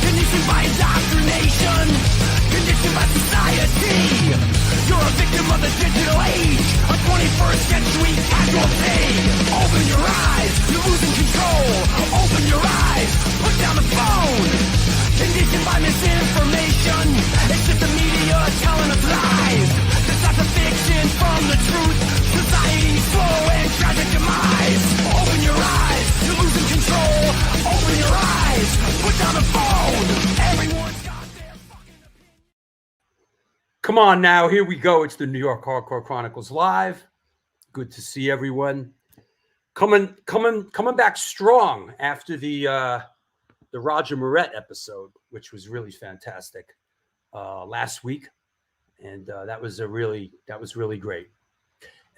Conditioned by indoctrination, conditioned by society. You're a victim of the digital age, a 21st century casualty. Open your eyes, you're losing control. Open your eyes, put down the phone. Conditioned by misinformation, it's just the media telling us lies. Decide the fiction from the truth. Society's slow and tragic demise. Open your eyes, you're losing control. Open your eyes, put down the phone. Everyone's got their fucking opinion. Come on now, here we go. It's the New York Hardcore Chronicles Live. Good to see everyone. Coming back strong after the Roger Moret episode, which was really fantastic last week, and that was really great.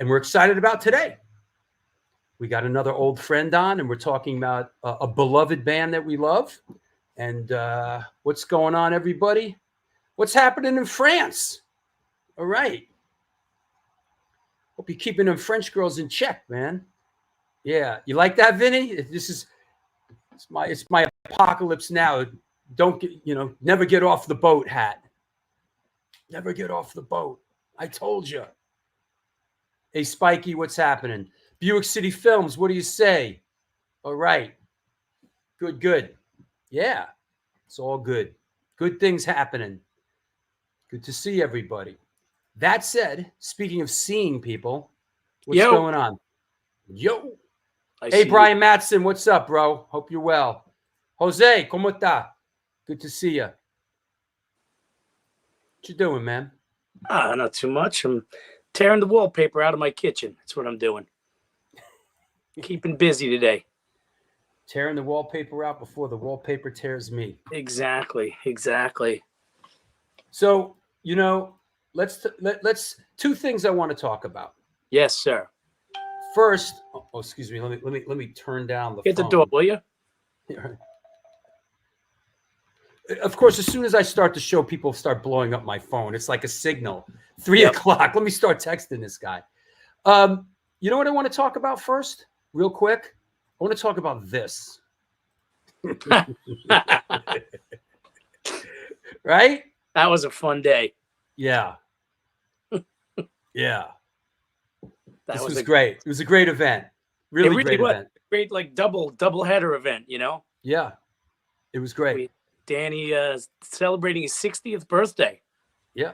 And we're excited about today. We got another old friend on, and we're talking about a beloved band that we love. And what's going on, everybody? What's happening in France? All right. Hope you're keeping them French girls in check, man. Yeah, you like that, Vinny? It's my apocalypse now. Don't get, never get off the boat hat. Never get off the boat. I told you. Hey, Spikey, what's happening? Buick City Films, what do you say? All right. Good. Yeah, it's all good. Good things happening. Good to see everybody. That said, speaking of seeing people, what's going on? Yo. Hey, Brian Matson, what's up, bro? Hope you're well. Jose, ¿cómo está? Good to see you. What you doing, man? Not too much. I'm tearing the wallpaper out of my kitchen. That's what I'm doing. Keeping busy today. Tearing the wallpaper out before the wallpaper tears me. Exactly. So, let's two things I want to talk about. Yes, sir. First, excuse me. Let me turn down the Get phone. the door, will you? Yeah. Of course, as soon as I start the show, people start blowing up my phone. It's like a signal. 3 o'clock. Let me start texting this guy. You know what I want to talk about first, real quick? I want to talk about this. Right? That was a fun day. Yeah. Yeah. This was great. It was a great event. Really great event. Great, like double header event, Yeah. It was great. Danny celebrating his 60th birthday. Yeah.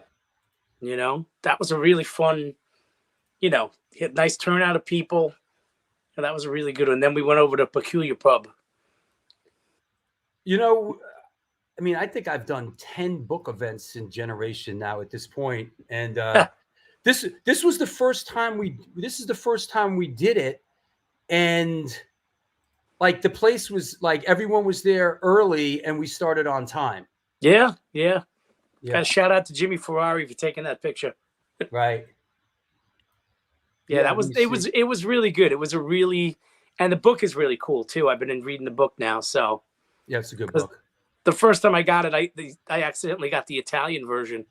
That was a really fun, he had nice turnout of people. And that was a really good one. Then we went over to Peculiar Pub. I think I've done 10 book events in Generation now at this point. And this was the first time we did it. And like the place was like everyone was there early and we started on time. Yeah. Got a shout out to Jimmy Ferrari for taking that picture. Right. Yeah, it was really good. It was and the book is really cool too. I've been reading the book now, so yeah, it's a good book. The first time I got it, I accidentally got the Italian version.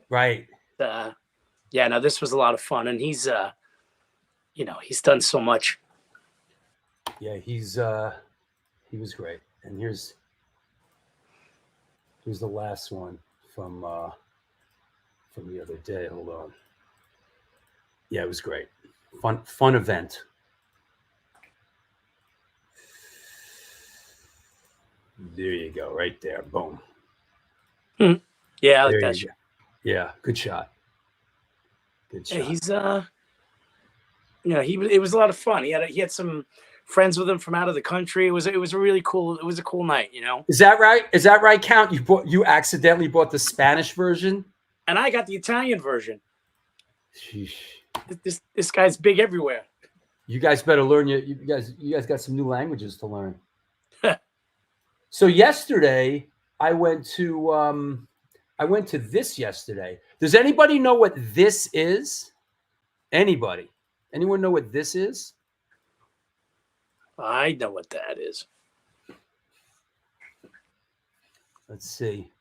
Right. This was a lot of fun, and he's he's done so much. Yeah, he was great. And here's the last one from the other day. Hold on. Yeah, it was great. Fun event. There you go, right there. Boom. Yeah, I like that shot. Yeah, good shot. Good shot. Yeah, he's it was a lot of fun. He had some friends with him from out of the country. It was a really cool. It was a cool night. Is that right? Is that right, Count? You accidentally bought the Spanish version, and I got the Italian version. Sheesh. This guy's big everywhere. You guys better learn. You guys got some new languages to learn. So yesterday I went to this yesterday. Does anybody know what this is? Anybody? Anyone know what this is? I know what that is. Let's see.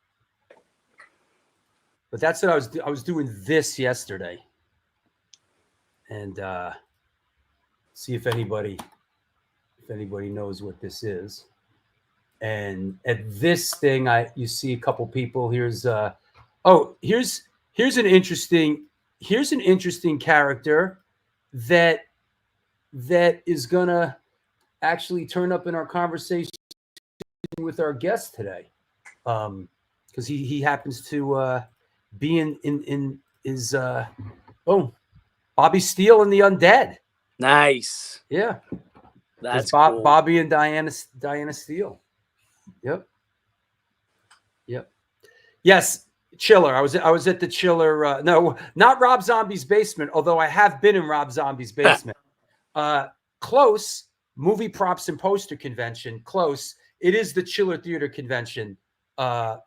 But that's what I was doing this yesterday. And see if anybody knows what this is. And at this thing, you see a couple people. Here's an interesting character that is gonna actually turn up in our conversation with our guest today, because he happens to be in his Bobby Steele and the Undead. Nice. Yeah, That's cool. Bobby and Diana Steele. Yep. Yes, Chiller. I was at the Chiller. No, not Rob Zombie's basement. Although I have been in Rob Zombie's basement. Close. Movie props and poster convention. Close. It is the Chiller Theater convention. The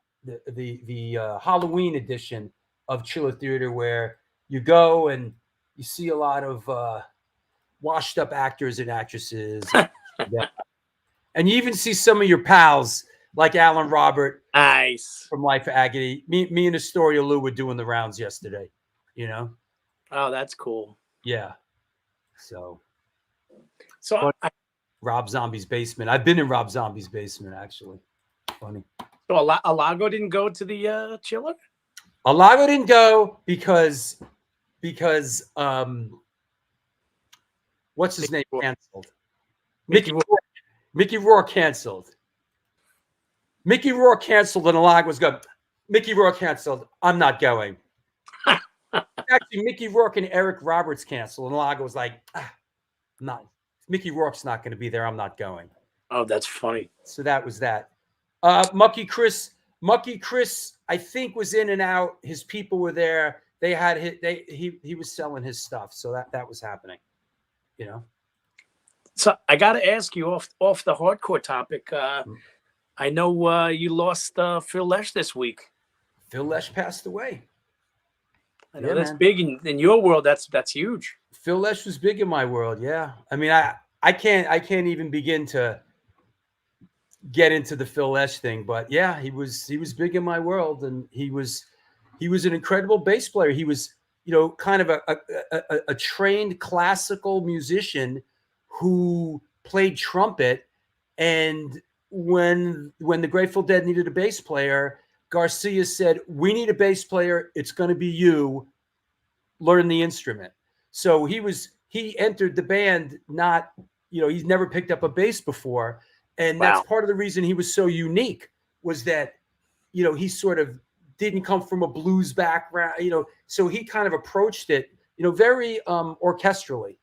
Halloween edition of Chiller Theater, where you go and you see a lot of washed up actors and actresses. And you even see some of your pals like Alan Robert. Nice. From Life of Agony. Me and Astoria Lou were doing the rounds yesterday, you know? Oh, that's cool. Yeah. So Rob Zombie's basement. I've been in Rob Zombie's basement, actually. Funny. So Alago didn't go to the Chiller? Alago didn't go because what's his name canceled? Mickey Rourke canceled. Mickey Rourke canceled, and Alago was going, Mickey Rourke canceled. I'm not going. Actually, Mickey Rourke and Eric Roberts canceled, and Alago was like, not. Mickey Rourke's not going to be there. I'm not going. Oh, that's funny. So that was that. Mucky Chris, I think, was in and out. His people were there. They had he was selling his stuff, so that was happening. You know. So I got to ask you off the hardcore topic. I know you lost Phil Lesh this week. Phil Lesh passed away. I know that's big in your world. That's huge. Phil Lesh was big in my world. Yeah, I mean, I can't even begin to get into the Phil Lesh thing, but yeah, he was big in my world, and he was an incredible bass player. He was, kind of a trained classical musician who played trumpet, and when the Grateful Dead needed a bass player, Garcia said, "We need a bass player. It's going to be you. Learn the instrument." So he entered the band not, he's never picked up a bass before, and that's part of the reason he was so unique, was that he sort of didn't come from a blues background, so he kind of approached it, very orchestrally.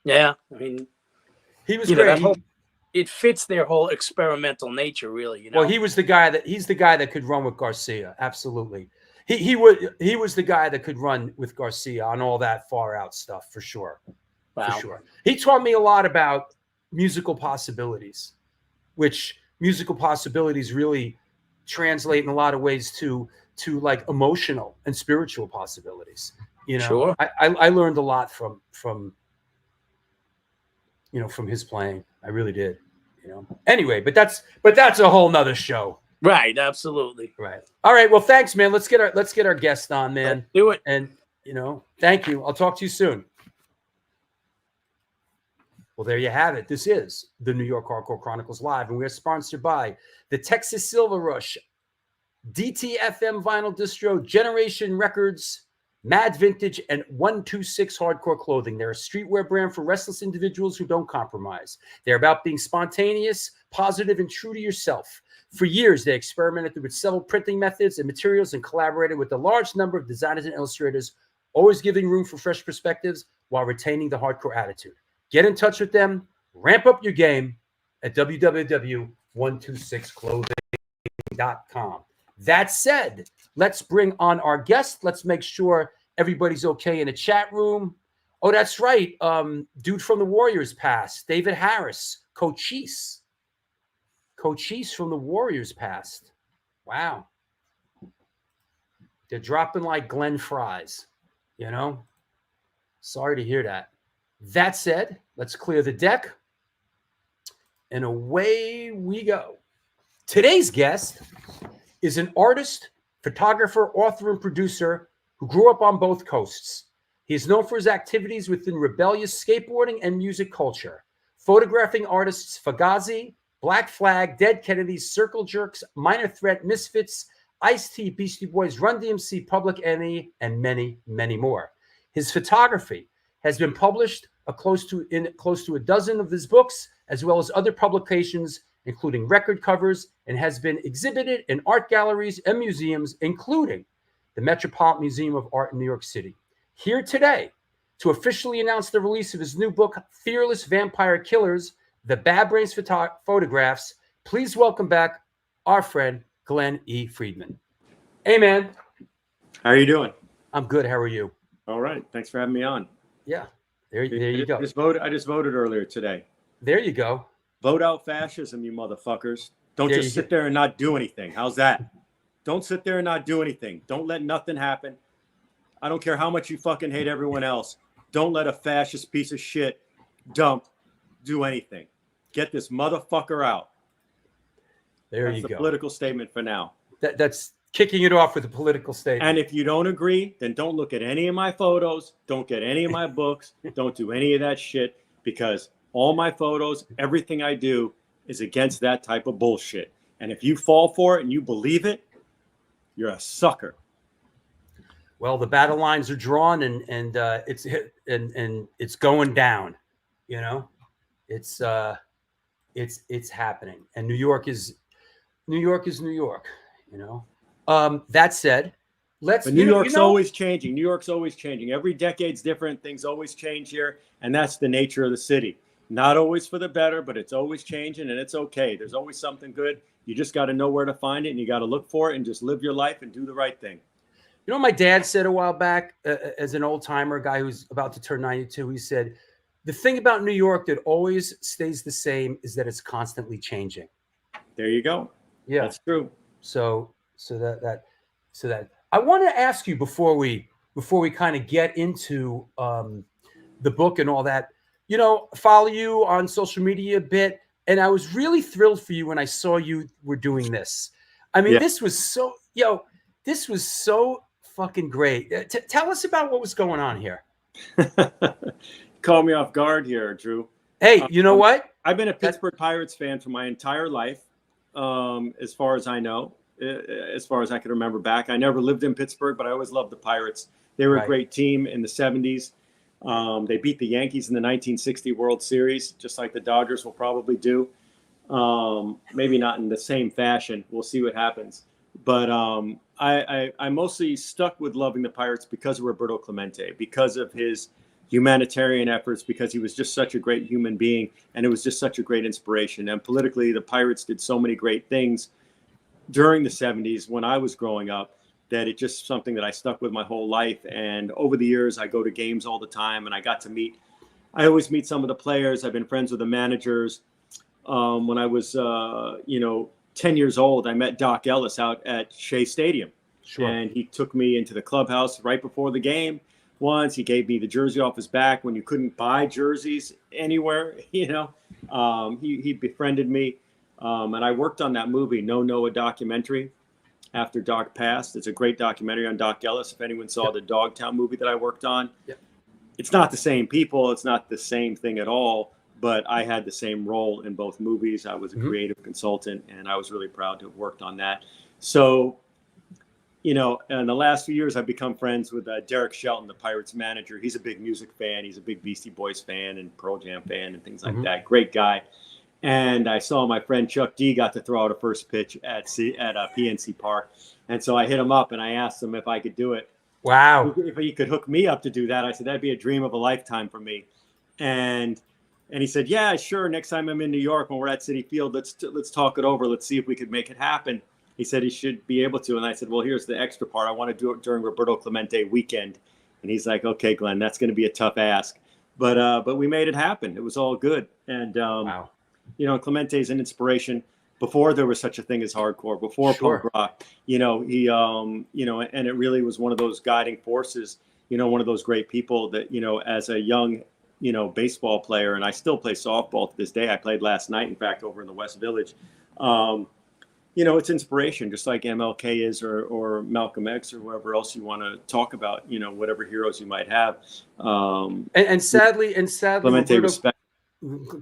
Yeah, I mean, he was great. It fits their whole experimental nature, really. Well, he's the guy that could run with Garcia. Absolutely. He was the guy that could run with Garcia on all that far out stuff, for sure. Wow. For sure. He taught me a lot about musical possibilities, which musical possibilities really translate in a lot of ways to like emotional and spiritual possibilities. Sure. I learned a lot from his playing. I really did. Anyway, but that's a whole nother show. Right, absolutely. Right. All right. Well, thanks, man. Let's get our guest on, man. Let's do it. And thank you. I'll talk to you soon. Well, there you have it. This is the New York Hardcore Chronicles Live, and we're sponsored by the Texas Silver Rush, DTFM Vinyl Distro, Generation Records, Mad Vintage, and 126 Hardcore Clothing. They're a streetwear brand for restless individuals who don't compromise. They're about being spontaneous, positive, and true to yourself. For years, they experimented with several printing methods and materials and collaborated with a large number of designers and illustrators, always giving room for fresh perspectives while retaining the hardcore attitude. Get in touch with them. Ramp up your game at www.126clothing.com. That said, let's bring on our guest. Let's make sure everybody's okay in the chat room. Oh, that's right. Dude from the Warriors passed. David Harris, Cochise from the Warriors passed. Wow. They're dropping like Glen fries, you know? Sorry to hear that. That said, let's clear the deck. And away we go. Today's guest is an artist, photographer, author, and producer who grew up on both coasts. He is known for his activities within rebellious skateboarding and music culture, photographing artists Fugazi, Black Flag, Dead Kennedys, Circle Jerks, Minor Threat, Misfits, Ice-T, Beastie Boys, Run DMC, Public Enemy, and many, many more. His photography has been published close to a dozen of his books, as well as other publications, including record covers, and has been exhibited in art galleries and museums, including the Metropolitan Museum of Art in New York City. Here today to officially announce the release of his new book, Fearless Vampire Killers, The Bad Brains Photographs, please welcome back our friend, Glen E. Friedman. Hey, man. How are you doing? I'm good. How are you? All right. Thanks for having me on. Yeah. There you go. I just voted earlier today. There you go. Vote out fascism, you motherfuckers. Don't just sit there and not do anything. How's that? Don't sit there and not do anything. Don't let nothing happen. I don't care how much you fucking hate everyone else. Don't let a fascist piece of shit do anything. Get this motherfucker out. That's the political statement for now. That's kicking it off with a political statement. And if you don't agree, then don't look at any of my photos. Don't get any of my books. Don't do any of that shit, because all my photos, everything I do is against that type of bullshit. And if you fall for it and you believe it, you're a sucker. Well, the battle lines are drawn, and it's going down. You know, it's happening, and New York is New York. You know. That said, New York's always changing. New York's always changing. Every decade's different. Things always change here, and that's the nature of the city. Not always for the better, but it's always changing, and it's okay. There's always something good. You just got to know where to find it, and you got to look for it, and just live your life and do the right thing. You know, my dad said a while back, as an old timer, guy who's about to turn 92, he said, the thing about New York that always stays the same is that it's constantly changing. There you go. Yeah, that's true. So that I want to ask you before we kind of get into the book and all that, you know, follow you on social media a bit. And I was really thrilled for you when I saw you were doing this. I mean, This was so, fucking great. Tell us about what was going on here. Call me off guard here, Drew. Hey, you know what? I've been a Pittsburgh Pirates fan for my entire life, as far as I know, as far as I can remember back. I never lived in Pittsburgh, but I always loved the Pirates. They were a great team in the 70s. They beat the Yankees in the 1960 World Series, just like the Dodgers will probably do. Maybe not in the same fashion. We'll see what happens. But I mostly stuck with loving the Pirates because of Roberto Clemente, because of his humanitarian efforts, because he was just such a great human being, and it was just such a great inspiration. And politically, the Pirates did so many great things during the 70s when I was growing up that it's just something that I stuck with my whole life. And over the years, I go to games all the time, and I always meet some of the players. I've been friends with the managers. When I was, 10 years old, I met Doc Ellis out at Shea Stadium. Sure. And he took me into the clubhouse right before the game. Once he gave me the jersey off his back when you couldn't buy jerseys anywhere, he befriended me. And I worked on that movie, No Noah documentary, after Doc passed. It's a great documentary on Doc Ellis. If anyone saw the Dogtown movie that I worked on, It's not the same people. It's not the same thing at all. But I had the same role in both movies. I was a creative consultant, and I was really proud to have worked on that. So, in the last few years, I've become friends with Derek Shelton, the Pirates manager. He's a big music fan. He's a big Beastie Boys fan and Pearl Jam fan and things like that. Great guy. And I saw my friend Chuck D got to throw out a first pitch at PNC Park. And so I hit him up and I asked him if I could do it. Wow. If he could hook me up to do that. I said, that'd be a dream of a lifetime for me. And he said, yeah, sure. Next time I'm in New York when we're at Citi Field, let's talk it over. Let's see if we could make it happen. He said he should be able to. And I said, well, here's the extra part. I want to do it during Roberto Clemente weekend And he's like, okay, Glenn, that's going to be a tough ask. But we made it happen. It was all good. And, Wow. you know, Clemente's an inspiration before there was such a thing as hardcore, before Sure. punk rock, you know, he, you know, and it really was one of those guiding forces, you know, one of those great people that, you know, as a young, you know, baseball player, and I still play softball to this day. I played last night, in fact, over in the West Village. You know, it's inspiration, just like MLK is, or Malcolm X, or whoever else you want to talk about, you know, whatever heroes you might have. And sadly, Clemente respect.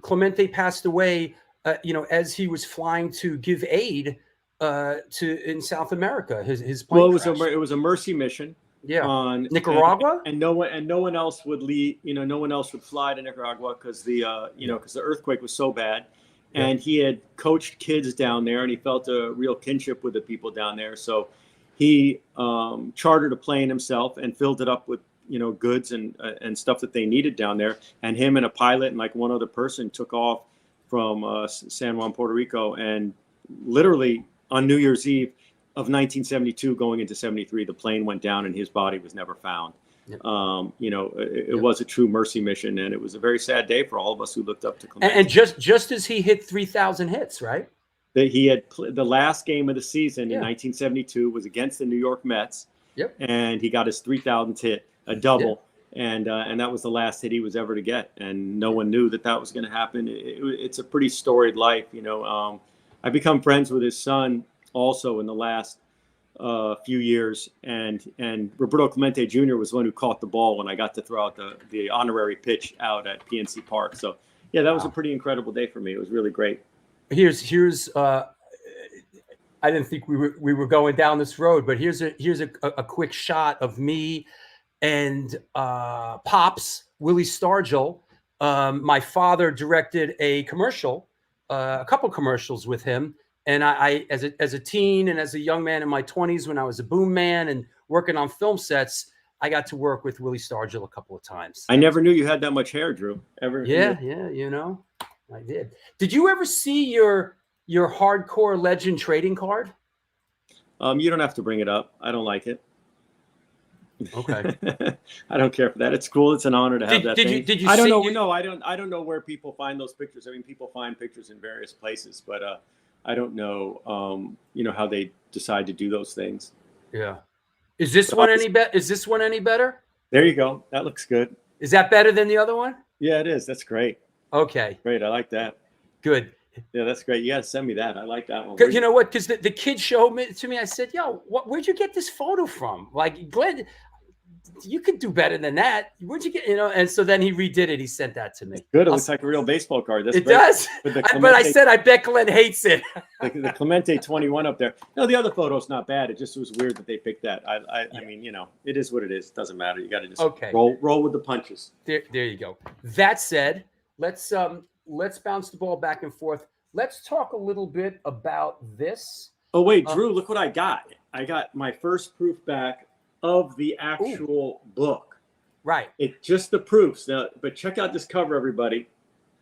Clemente passed away, you know, as he was flying to give aid in South America. His plane Well, crashed. it was a mercy mission. Yeah. On Nicaragua, and no one else would leave. You know, no one else would fly to Nicaragua because the earthquake was so bad. And he had coached kids down there, and he felt a real kinship with the people down there. So he chartered a plane himself and filled it up with, you know, goods and stuff that they needed down there. And him and a pilot and like one other person took off from San Juan, Puerto Rico, and literally on New Year's Eve of 1972 going into 73, the plane went down and his body was never found. Yep. You know, it was a true mercy mission, and it was a very sad day for all of us who looked up to Clemente. and just as he hit 3,000 hits, right? That he had the last game of the season in Yeah. 1972 was against the New York Mets. Yep. And he got his 3,000th hit, a double, and that was the last hit he was ever to get, and no one knew that was going to happen. It's a pretty storied life, you know. I become friends with his son also in the last few years, and Roberto Clemente Jr. was the one who caught the ball when I got to throw out the honorary pitch out at PNC Park. So yeah, that was a pretty incredible day for me. It was really great. Here's I didn't think we were going down this road, but here's a quick shot of me and Pops Willie Stargell. My father directed a commercial, a couple commercials with him. And I as a teen and as a young man in my 20s, when I was a boom man and working on film sets, I got to work with Willie Stargell a couple of times. I never knew you had that much hair, Drew. Ever? Yeah, you know, I did. Did you ever see your hardcore legend trading card? You don't have to bring it up. I don't like it. Okay. I don't care for that. It's cool. It's an honor to have that thing. Did you I don't see know. you- No, I don't know where people find those pictures. I mean, people find pictures in various places, but I don't know, you know, how they decide to do those things. Yeah. Is this one any better? Is this one any better? There you go. That looks good. Is that better than the other one? Yeah, it is. That's great. Okay. Great. I like that. Good. Yeah, that's great. You got to send me that. I like that one. Because you know what? Because the kid showed it to me. I said, "Yo, where'd you get this photo from? Like, Glenn, you could do better than that. Where'd you get, you know?" And so then he redid it. He sent that to me. Good. It looks like a real baseball card. That's it great. does. But I said, I bet Glenn hates it. the Clemente 21 up there. No, the other photo's not bad. It just was weird that they picked that. I mean, you know, it is what it is. It doesn't matter. You got to just roll with the punches. There you go. That said, let's bounce the ball back and forth. Let's talk a little bit about this. Oh wait, Drew, look what I got. I got my first proof back of the actual book. Right. It's just the proofs now, but check out this cover, everybody.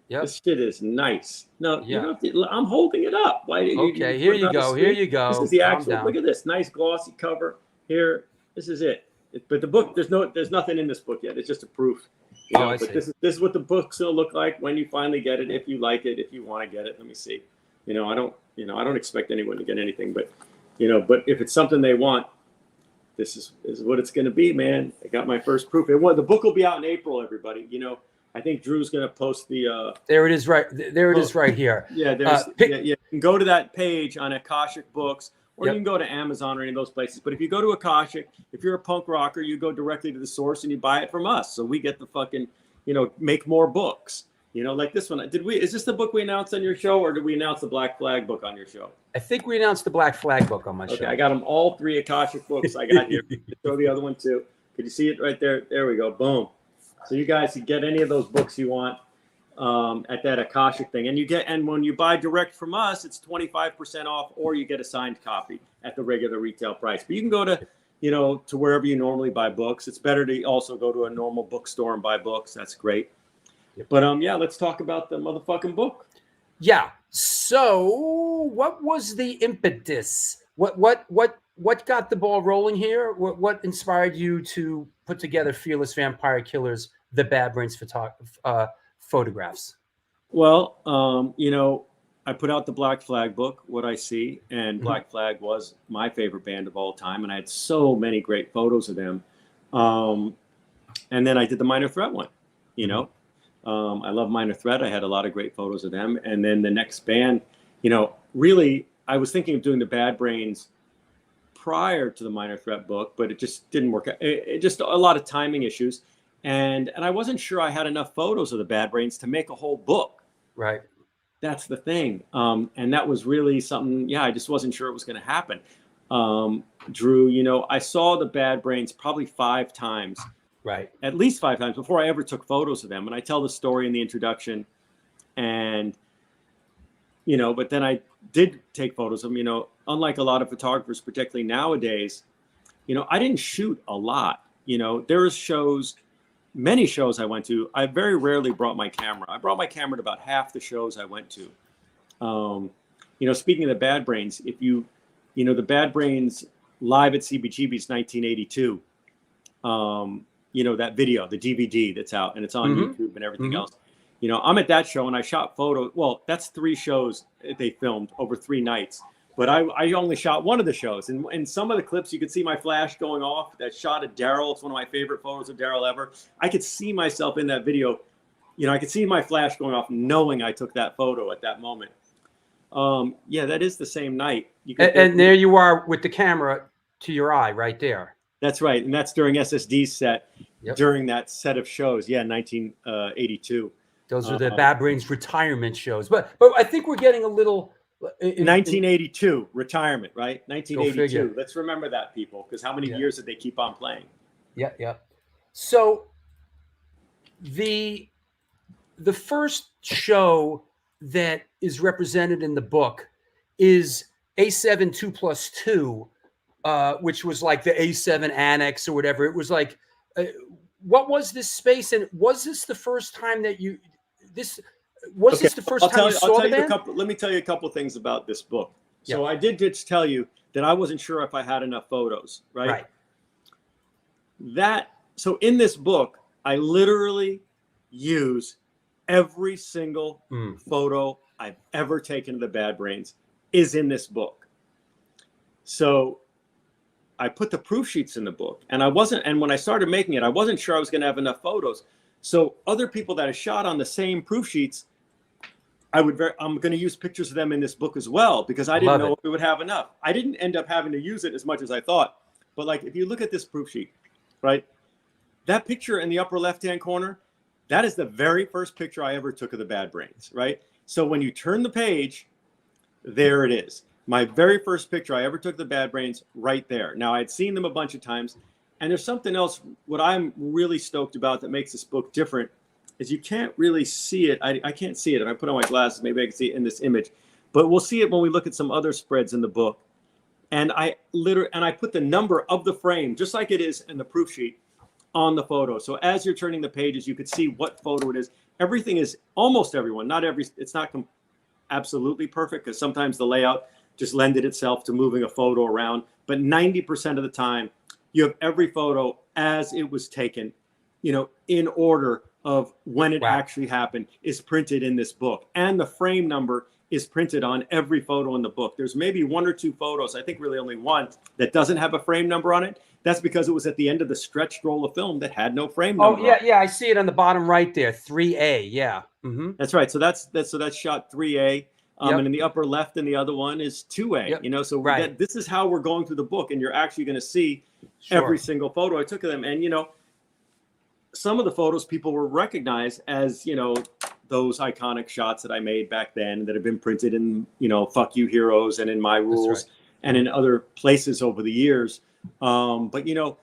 Yep. This shit is nice. No, you don't have to, I'm holding it up. Why? Okay, here you go. Here you go. This is the actual. Look at this nice glossy cover here. This is it. But the book, there's nothing in this book yet. It's just a proof. You know, but this is what the book's gonna look like when you finally get it. If you like it, if you want to get it, let me see. You know, I don't expect anyone to get anything, but but if it's something they want, this is what it's gonna be, man. I got my first proof. The book will be out in April, everybody. You know, I think Drew's gonna post the. There it is, right there. It is right here. Yeah, You can go to that page on Akashic Books. Or you can go to Amazon or any of those places. But if you go to Akashic, if you're a punk rocker, you go directly to the source and you buy it from us. So we get the fucking, make more books. Like this one. Is this the book we announced on your show, or did we announce the Black Flag book on your show? I think we announced the Black Flag book on my show. Okay, I got them all 3 Akashic books I got here. Show the other one too. Could you see it right there? There we go. Boom. So you guys can get any of those books you want at that Akashic thing. And when you buy direct from us, it's 25% off, or you get a signed copy at the regular retail price. But you can go to, to wherever you normally buy books. It's better to also go to a normal bookstore and buy books. That's great. Yep. But let's talk about the motherfucking book. Yeah. So what was the impetus? What what got the ball rolling here? What inspired you to put together Fearless Vampire Killers, the Bad Brains photographs? Well, you know, I put out the Black Flag book, What I See, and Black Flag was my favorite band of all time, and I had so many great photos of them. And then I did the Minor Threat one, you know. I love Minor Threat. I had a lot of great photos of them. And then the next band, you know, really, I was thinking of doing the Bad Brains prior to the Minor Threat book, but it just didn't work out. It just a lot of timing issues. And I wasn't sure I had enough photos of the Bad Brains to make a whole book. Right. That's the thing. And that was really something, yeah, I just wasn't sure it was going to happen. Drew, you know, I saw the Bad Brains probably 5 times. Right. At least 5 times before I ever took photos of them. And I tell the story in the introduction. And, you know, but then I did take photos of them, you know, unlike a lot of photographers, particularly nowadays, you know, I didn't shoot a lot. You know, there was shows, many shows I went to. I very rarely brought my camera. I brought my camera to about half the shows I went to. You know, speaking of the Bad Brains, if you know, the Bad Brains live at CBGB's 1982, you know, that video, the DVD that's out and it's on YouTube and everything else. You know, I'm at that show and I shot photos. Well, that's 3 shows they filmed over 3 nights. But I only shot one of the shows. And in some of the clips, you could see my flash going off. That shot of Daryl. It's one of my favorite photos of Daryl ever. I could see myself in that video. You know, I could see my flash going off knowing I took that photo at that moment. Yeah, that is the same night. And there you are with the camera to your eye right there. That's right. And that's during SSD's set, during that set of shows. Yeah, 1982. Those are the Bad Brains retirement shows. But I think we're getting a little... 1982, retirement, right? 1982. Let's remember that, people, because how many years did they keep on playing? Yeah. So the first show that is represented in the book is A7 2+2, which was like the A7 Annex or whatever. It was like, what was this space? And was this the first time that this the first time you saw the band? Let me tell you a couple of things about this book. So I did just tell you that I wasn't sure if I had enough photos, right? So in this book, I literally use every single photo I've ever taken of the Bad Brains is in this book. So I put the proof sheets in the book, and when I started making it, I wasn't sure I was going to have enough photos. So other people that I shot on the same proof sheets, I'm going to use pictures of them in this book as well, because I didn't know if we would have enough. I didn't end up having to use it as much as I thought. But like, if you look at this proof sheet, right, that picture in the upper left-hand corner, that is the very first picture I ever took of the Bad Brains, right? So when you turn the page, there it is. My very first picture I ever took of the Bad Brains, right there. Now, I'd seen them a bunch of times. And there's something else, what I'm really stoked about that makes this book different is you can't really see it. I can't see it. And I put on my glasses, maybe I can see it in this image. But we'll see it when we look at some other spreads in the book. And I put the number of the frame, just like it is in the proof sheet, on the photo. So as you're turning the pages, you could see what photo it is. Everything is, almost everyone, it's not absolutely perfect, because sometimes the layout just lended itself to moving a photo around. But 90% of the time, you have every photo as it was taken, you know, in order of when it actually happened, is printed in this book. And the frame number is printed on every photo in the book. There's maybe 1 or 2 photos, I think really only one, that doesn't have a frame number on it. That's because it was at the end of the stretched roll of film that had no frame number. Oh, yeah, I see it on the bottom right there, 3A, yeah. That's right. So that's shot 3A. And in the upper left, and the other one is 2A. You know, so this is how we're going through the book, and you're actually going to see every single photo I took of them. And, you know, some of the photos people will recognize as, you know, those iconic shots that I made back then that have been printed in, you know, Fuck You Heroes and in My Rules and in other places over the years. But, you know,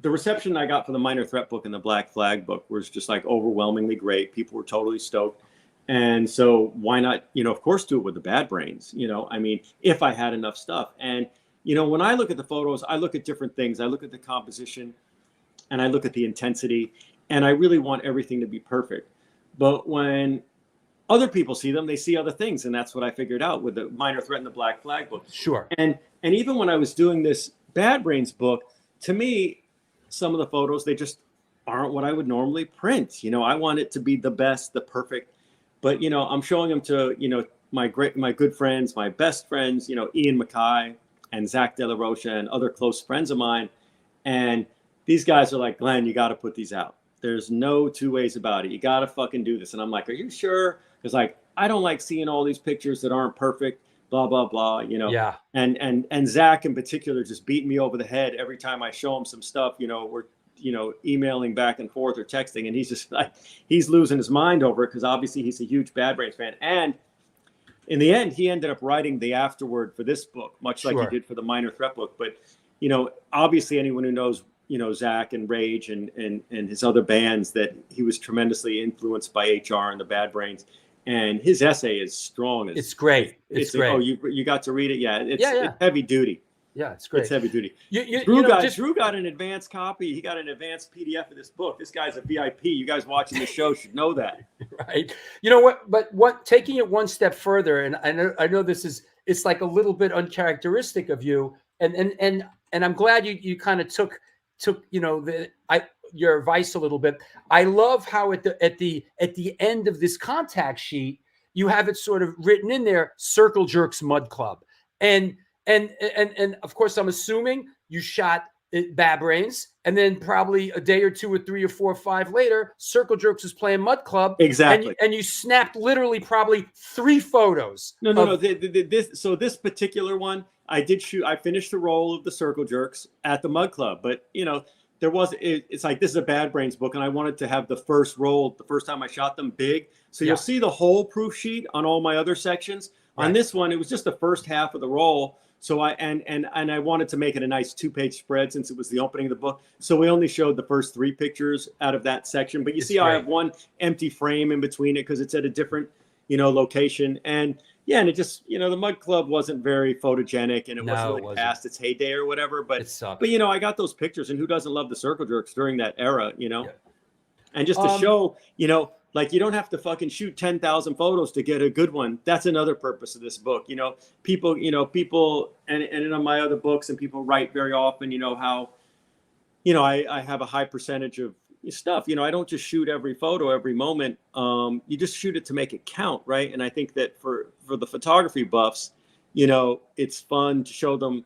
the reception I got for the Minor Threat book and the Black Flag book was just like overwhelmingly great. People were totally stoked. And so why not, you know, of course, do it with the Bad Brains, you know, I mean, if I had enough stuff. And, you know, when I look at the photos, I look at different things. I look at the composition and I look at the intensity, and I really want everything to be perfect. But when other people see them, they see other things. And that's what I figured out with the Minor Threat and the Black Flag book. Sure. And even when I was doing this Bad Brains book, to me, some of the photos, they just aren't what I would normally print. You know, I want it to be the best, the perfect, but, you know, I'm showing them to, you know, my good friends, my best friends, you know, Ian Mackay and Zach De La Rocha and other close friends of mine. And these guys are like, Glenn, you got to put these out. There's no two ways about it. You got to fucking do this. And I'm like, are you sure? Because like, I don't like seeing all these pictures that aren't perfect, blah, blah, blah, you know? Yeah. And Zach in particular just beating me over the head every time I show him some stuff, you know, we're, you know, emailing back and forth or texting. And he's just like, he's losing his mind over it because obviously he's a huge Bad Brains fan. And in the end, he ended up writing the afterword for this book, much like he did for the Minor Threat book. But, you know, obviously anyone who knows, you know, Zach and Rage and his other bands, that he was tremendously influenced by HR and the Bad Brains. And his essay is strong. It's great. It's great. Oh, you got to read it? Yeah. It's heavy duty. Yeah, it's great. It's heavy duty. Drew got an advanced copy. He got an advanced PDF of this book. This guy's a VIP. You guys watching the show should know that. Right. You know what? But taking it one step further, and I know this is, it's like a little bit uncharacteristic of you. And I'm glad you kind of took you know your advice a little bit. I love how at the end of this contact sheet you have it sort of written in there, Circle Jerks Mud Club, and of course I'm assuming you shot Bad Brains, and then probably a day or two or 3 or 4 or 5 later, Circle Jerks was playing Mud Club. Exactly. And you snapped literally probably 3 photos. No. This particular one, I did shoot. I finished the roll of the Circle Jerks at the Mud Club, but you know, it's like, this is a Bad Brains book, and I wanted to have the first roll, the first time I shot them, big. So you'll see the whole proof sheet on all my other sections. Right. On this one, it was just the first half of the roll. So I wanted to make it a nice 2-page spread since it was the opening of the book. So we only showed the first 3 pictures out of that section. But you see how I have one empty frame in between it because it's at a different, you know, location. And yeah, and it just, you know, the Mud Club wasn't very photogenic, and it wasn't really past its heyday or whatever. But it sucked. But you know, I got those pictures, and who doesn't love the Circle Jerks during that era, you know? Yeah. And just to show, you know, like, you don't have to fucking shoot 10,000 photos to get a good one. That's another purpose of this book. You know, people, and in my other books, and people write very often, you know, how, you know, I have a high percentage of stuff. You know, I don't just shoot every photo, every moment. You just shoot it to make it count, right? And I think that for the photography buffs, you know, it's fun to show them,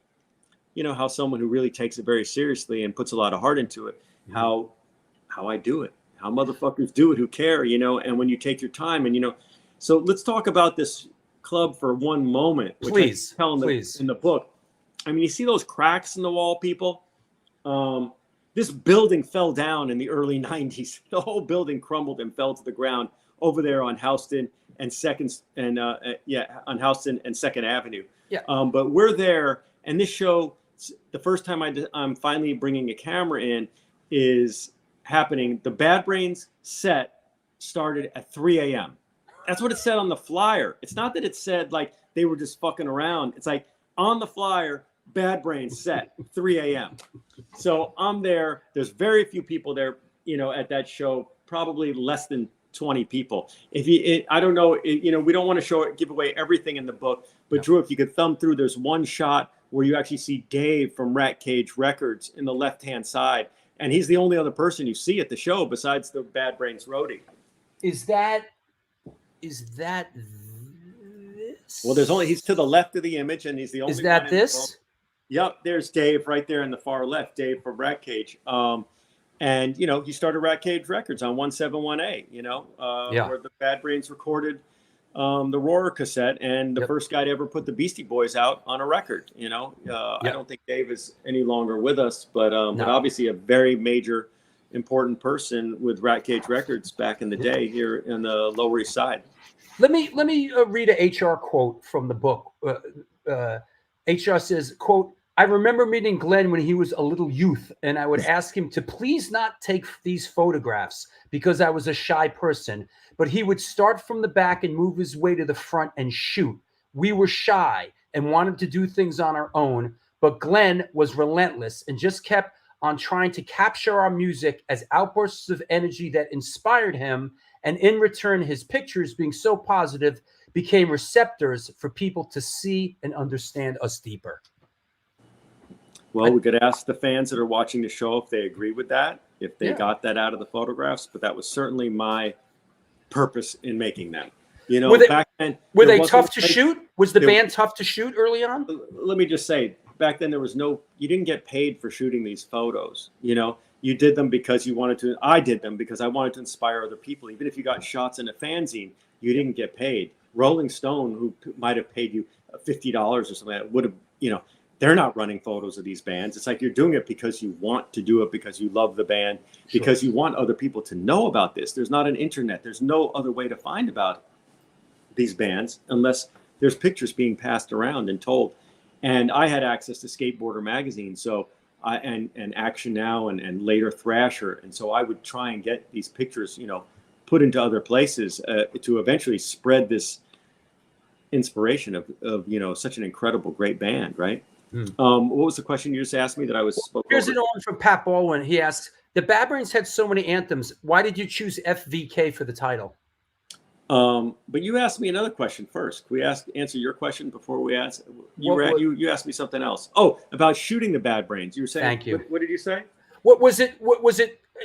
you know, how someone who really takes it very seriously and puts a lot of heart into it, how I do it. How motherfuckers do it who care, you know, and when you take your time, and, you know, so let's talk about this club for one moment, which please, I tell in the book. I mean, you see those cracks in the wall, people? This building fell down in the early 90s. The whole building crumbled and fell to the ground over there on Houston and on Houston and 2nd Avenue. Yeah. But we're there, and this show, the first time I'm finally bringing a camera in is happening. The Bad Brains set started at 3 a.m. That's what it said on the flyer. It's not that it said like they were just fucking around. It's like on the flyer, Bad Brains set 3 a.m. So I'm there. There's very few people there, you know, at that show, probably less than 20 people. I don't know, you know, we don't want to give away everything in the book, but Drew, if you could thumb through, there's one shot where you actually see Dave from Rat Cage Records in the left-hand side. And he's the only other person you see at the show besides the Bad Brains roadie. Is that this? Well, he's to the left of the image, and he's the only. Is that this? Yep, there's Dave right there in the far left, Dave from Rat Cage. And you know, he started Rat Cage Records on 171A, you know, where the Bad Brains recorded the Roar cassette, and the first guy to ever put the Beastie Boys out on a record, you know. I don't think Dave is any longer with us, but obviously a very major, important person with Rat Cage Records back in the day here in the Lower East Side. Let me read a HR quote from the book. HR says, quote, "I remember meeting Glen when he was a little youth, and I would ask him to please not take these photographs because I was a shy person, but he would start from the back and move his way to the front and shoot. We were shy and wanted to do things on our own, but Glen was relentless and just kept on trying to capture our music as outbursts of energy that inspired him And in return, his pictures, being so positive, became receptors for people to see and understand us deeper. Well, we could ask the fans that are watching the show if they agree with that, if they got that out of the photographs, but that was certainly my purpose in making them. You know, back then, were they tough to shoot? Was the band tough to shoot early on? Let me just say, back then there was you didn't get paid for shooting these photos. You know, you did them because you wanted to. I did them because I wanted to inspire other people. Even if you got shots in a fanzine, you didn't get paid. Rolling Stone, who might have paid you $50 or something, that would have, you know, they're not running photos of these bands. It's like you're doing it because you want to do it, because you love the band, because you want other people to know about this. There's not an internet. There's no other way to find about these bands unless there's pictures being passed around and told. And I had access to Skateboarder magazine, so and Action Now and later Thrasher, and so I would try and get these pictures, you know, put into other places to eventually spread this inspiration of you know, such an incredible, great band, right? What was the question you just asked me that I was spoke Here's over? an one from Pat Baldwin. He asks, the Bad Brains had so many anthems. Why did you choose FVK for the title? But you asked me another question first. Can we answer your question before we ask? You asked me something else. Oh, about shooting the Bad Brains. You were saying. Thank you. What did you say? What was it?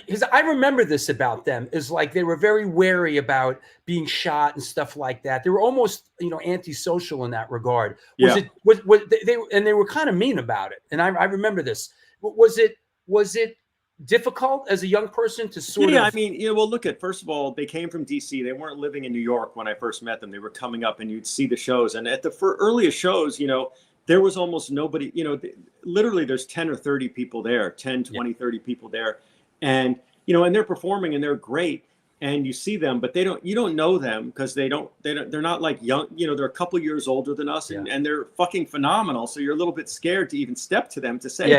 Because I remember this about them, is like they were very wary about being shot and stuff like that. They were almost, you know, antisocial in that regard. They were kind of mean about it, and I remember this. Was it difficult as a young person to sort of? Yeah, I mean, you know, well, look at, first of all, they came from DC. They weren't living in New York when I first met them. They were coming up, and you'd see the shows, and at the earliest shows, you know, there was almost nobody. You know, literally, there's 10 or 30 people there, 10, 20, 30 people there. And, you know, and they're performing and they're great, and you see them, but you don't know them because they're not like young, you know, they're a couple years older than us, and they're fucking phenomenal. So you're a little bit scared to even step to them to say,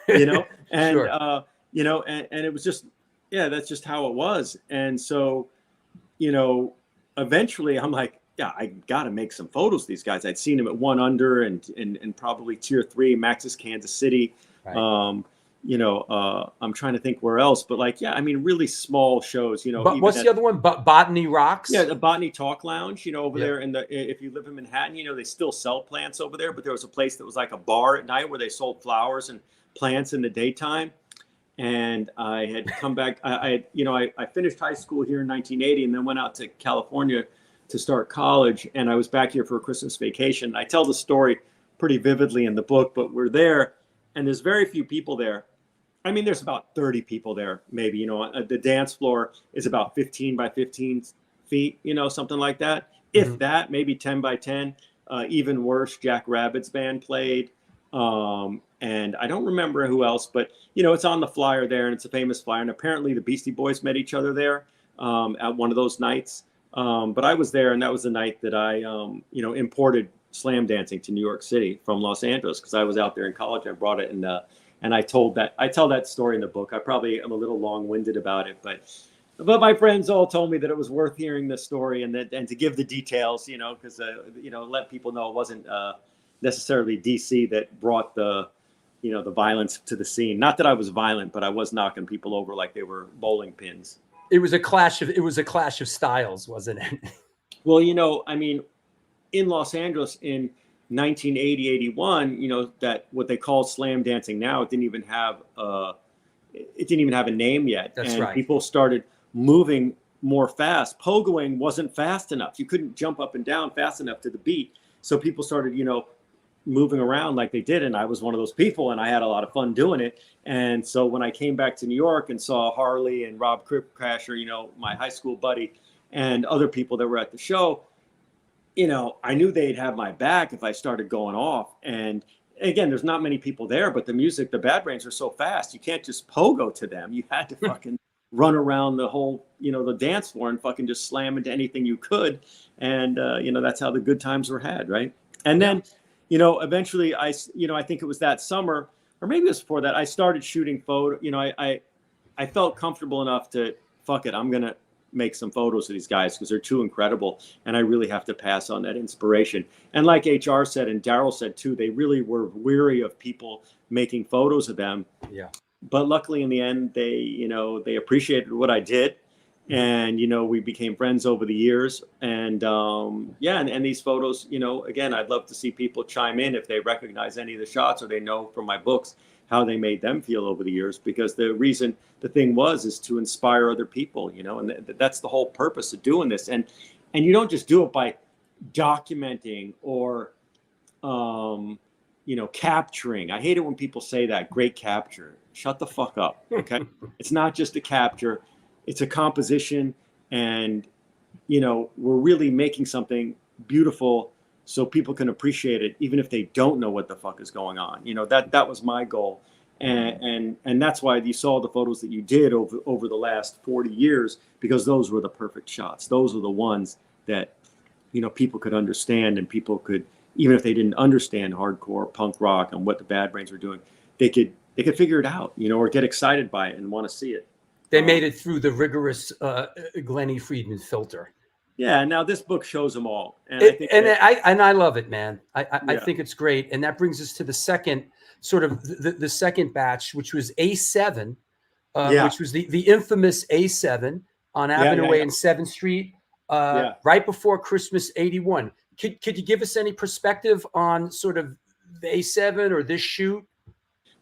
you know, and, you know, and it was just, that's just how it was. And so, you know, eventually I'm like, I got to make some photos of these guys. I'd seen them at One Under and probably Tier 3, Max's Kansas City. Right. You know, I'm trying to think where else, but like, I mean, really small shows, you know. But what's the other one? Botany Rocks? Yeah, the Botany Talk Lounge, you know, over there. If you live in Manhattan, you know, they still sell plants over there, but there was a place that was like a bar at night where they sold flowers and plants in the daytime. And I had come back, I finished high school here in 1980 and then went out to California to start college. And I was back here for a Christmas vacation. I tell the story pretty vividly in the book, but we're there and there's very few people there. I mean, there's about 30 people there, maybe, you know, the dance floor is about 15 by 15 feet, you know, something like that. If that, maybe 10 by 10, even worse, Jack Rabbit's band played. And I don't remember who else, but, you know, it's on the flyer there and it's a famous flyer. And apparently the Beastie Boys met each other there at one of those nights. But I was there and that was the night that I, you know, imported slam dancing to New York City from Los Angeles because I was out there in college. I brought it and I tell that story in the book. I probably am a little long-winded about it, but my friends all told me that it was worth hearing the story and to give the details, you know, because you know, let people know it wasn't necessarily DC that brought the violence to the scene. Not that I was violent, but I was knocking people over like they were bowling pins. It was a clash of styles, wasn't it? Well, you know, I mean, in Los Angeles in 1980, 81, you know, that what they call slam dancing now, it didn't even have a name yet. That's and right. People started moving more fast. Pogoing wasn't fast enough. You couldn't jump up and down fast enough to the beat. So people started, you know, moving around like they did. And I was one of those people and I had a lot of fun doing it. And so when I came back to New York and saw Harley and Rob Cripcrasher, you know, my high school buddy and other people that were at the show, you know, I knew they'd have my back if I started going off. And again, there's not many people there, but the music, the Bad Brains are so fast. You can't just pogo to them. You had to fucking run around the whole, you know, the dance floor and fucking just slam into anything you could. And, you know, that's how the good times were had. Right. And then, you know, eventually I think it was that summer or maybe it was before that I started shooting photo. You know, I felt comfortable enough to fuck it. I'm going to make some photos of these guys because they're too incredible. And I really have to pass on that inspiration. And like HR said, and Daryl said too, they really were weary of people making photos of them. Yeah. But luckily in the end, they appreciated what I did. And, you know, we became friends over the years. And and these photos, you know, again, I'd love to see people chime in if they recognize any of the shots or they know from my books how they made them feel over the years, because the reason the thing is to inspire other people, you know, and that's the whole purpose of doing this. And you don't just do it by documenting or, you know, capturing. I hate it when people say that, great capture. Shut the fuck up. Okay. It's not just a capture. It's a composition, and, you know, we're really making something beautiful so people can appreciate it, even if they don't know what the fuck is going on. You know, that was my goal. And that's why you saw the photos that you did over the last 40 years, because those were the perfect shots. Those were the ones that, you know, people could understand, and people could, even if they didn't understand hardcore punk rock and what the Bad Brains were doing, they could figure it out, you know, or get excited by it and want to see it. They made it through the rigorous Glen Friedman filter. Yeah. Now this book shows them all, and I love it, man. I think it's great, and that brings us to the second sort of the second batch, which was A7, which was the infamous A7 on Avenue Way and 7th Street, right before Christmas '81. Could you give us any perspective on sort of the A7 or this shoot?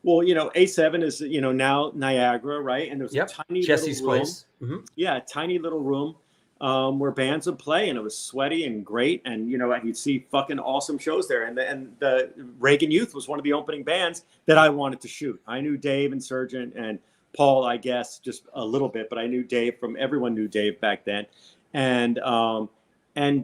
Well, you know, A7 is, you know, now Niagara, right? And there's a tiny Jesse's little room. place. Mm-hmm. Yeah, a tiny little room where bands would play, and it was sweaty and great. And, you know, you'd see fucking awesome shows there. And the Reagan Youth was one of the opening bands that I wanted to shoot. I knew Dave and Sergeant and Paul, I guess, just a little bit, but I knew Dave everyone knew Dave back then. And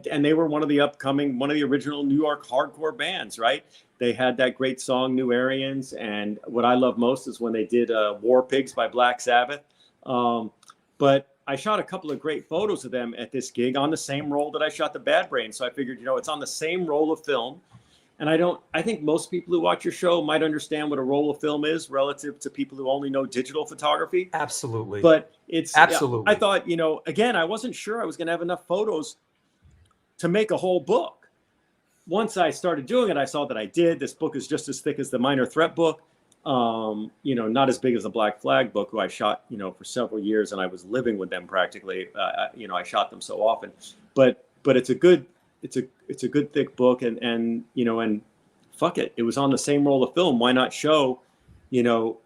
they were one of the original New York hardcore bands, right? They had that great song, New Aryans. And what I love most is when they did War Pigs by Black Sabbath. But I shot a couple of great photos of them at this gig on the same roll that I shot the Bad Brains. So I figured, you know, it's on the same roll of film. And I think most people who watch your show might understand what a roll of film is relative to people who only know digital photography. Absolutely. But it's absolutely. I thought, you know, again, I wasn't sure I was going to have enough photos to make a whole book. Once I started doing it, I saw that I did. This book is just as thick as the Minor Threat book. You know, not as big as the Black Flag book, who I shot, you know, for several years, and I was living with them practically. You know, I shot them so often, but it's a good thick book, and you know, and fuck it, it was on the same roll of film. Why not show, you know,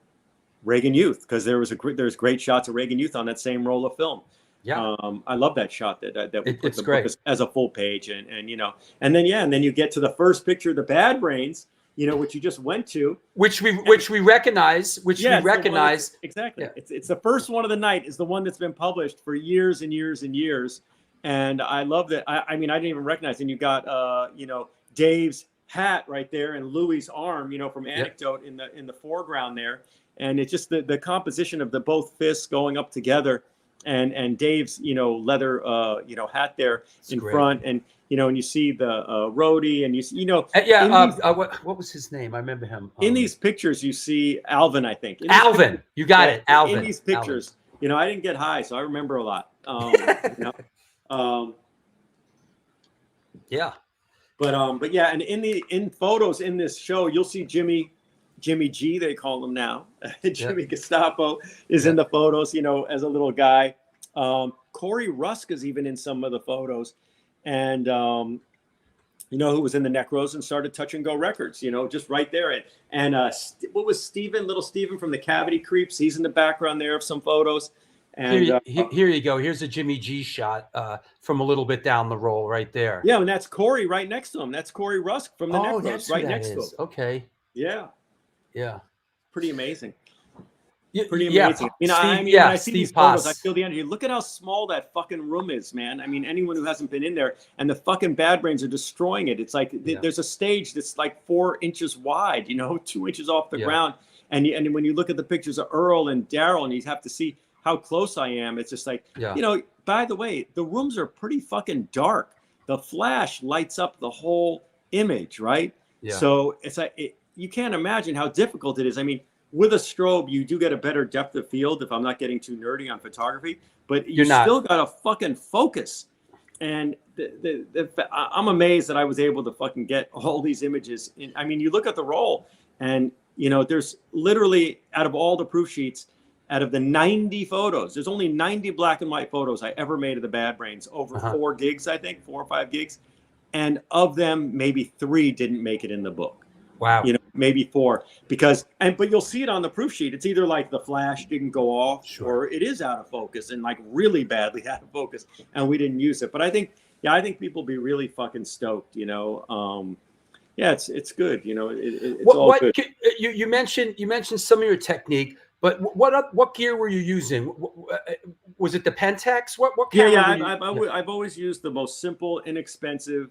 Reagan Youth? Because there's great shots of Reagan Youth on that same roll of film. Yeah, I love that shot that we put the book as a full page, and you know, and then you get to the first picture of the Bad Brains, you know, which you just went to, which we recognize, exactly. Yeah. It's the first one of the night, is the one that's been published for years and years and years, and I love that. I mean, I didn't even recognize, and you got you know, Dave's hat right there and Louis' arm, you know, from Anecdote in the foreground there, and it's just the composition of the both fists going up together. And Dave's, you know, leather, you know, hat there in front, and you know, and you see the roadie, and you know, what was his name? I remember him. In these pictures, you see Alvin, I think. Alvin, you got it, Alvin. In these pictures, you know, I didn't get high, so I remember a lot. You know, yeah, but yeah, and in photos in this show, you'll see Jimmy G, they call him now. Jimmy Gestapo is in the photos, you know, as a little guy. Corey Rusk is even in some of the photos. And, you know, who was in the Necros and started Touch and Go Records, you know, just right there. And what was Little Steven from the Cavity Creeps? He's in the background there of some photos. And here you go. Here's a Jimmy G shot from a little bit down the roll right there. Yeah, and that's Corey right next to him. That's Corey Rusk from the Necros right next to him. Okay. Yeah. Yeah. Pretty amazing. Pretty amazing. Yeah, you know, when I see these photos, I feel the energy. Look at how small that fucking room is, man. I mean, anyone who hasn't been in there, and the fucking Bad Brains are destroying it. It's like there's a stage that's like 4 inches wide, you know, 2 inches off the ground. And when you look at the pictures of Earl and Daryl, and you have to see how close I am, it's just like, you know, by the way, the rooms are pretty fucking dark. The flash lights up the whole image, right? Yeah. So it's like, you can't imagine how difficult it is. I mean, with a strobe, you do get a better depth of field, if I'm not getting too nerdy on photography, but you still got to fucking focus. And I'm amazed that I was able to fucking get all these images. I mean, you look at the roll, and, you know, there's literally, out of all the proof sheets, out of the 90 photos, there's only 90 black and white photos I ever made of the Bad Brains over 4 gigs, I think, 4 or 5 gigs. And of them, maybe 3 didn't make it in the book. Wow. You know, maybe 4, but you'll see it on the proof sheet. It's either like the flash didn't go off, or it is out of focus and like really badly out of focus, and we didn't use it. But I think people be really fucking stoked, you know. Yeah, it's good, you know. It's all good. You mentioned some of your technique, but what gear were you using? Was it the Pentax? What camera? I've always used the most simple, inexpensive,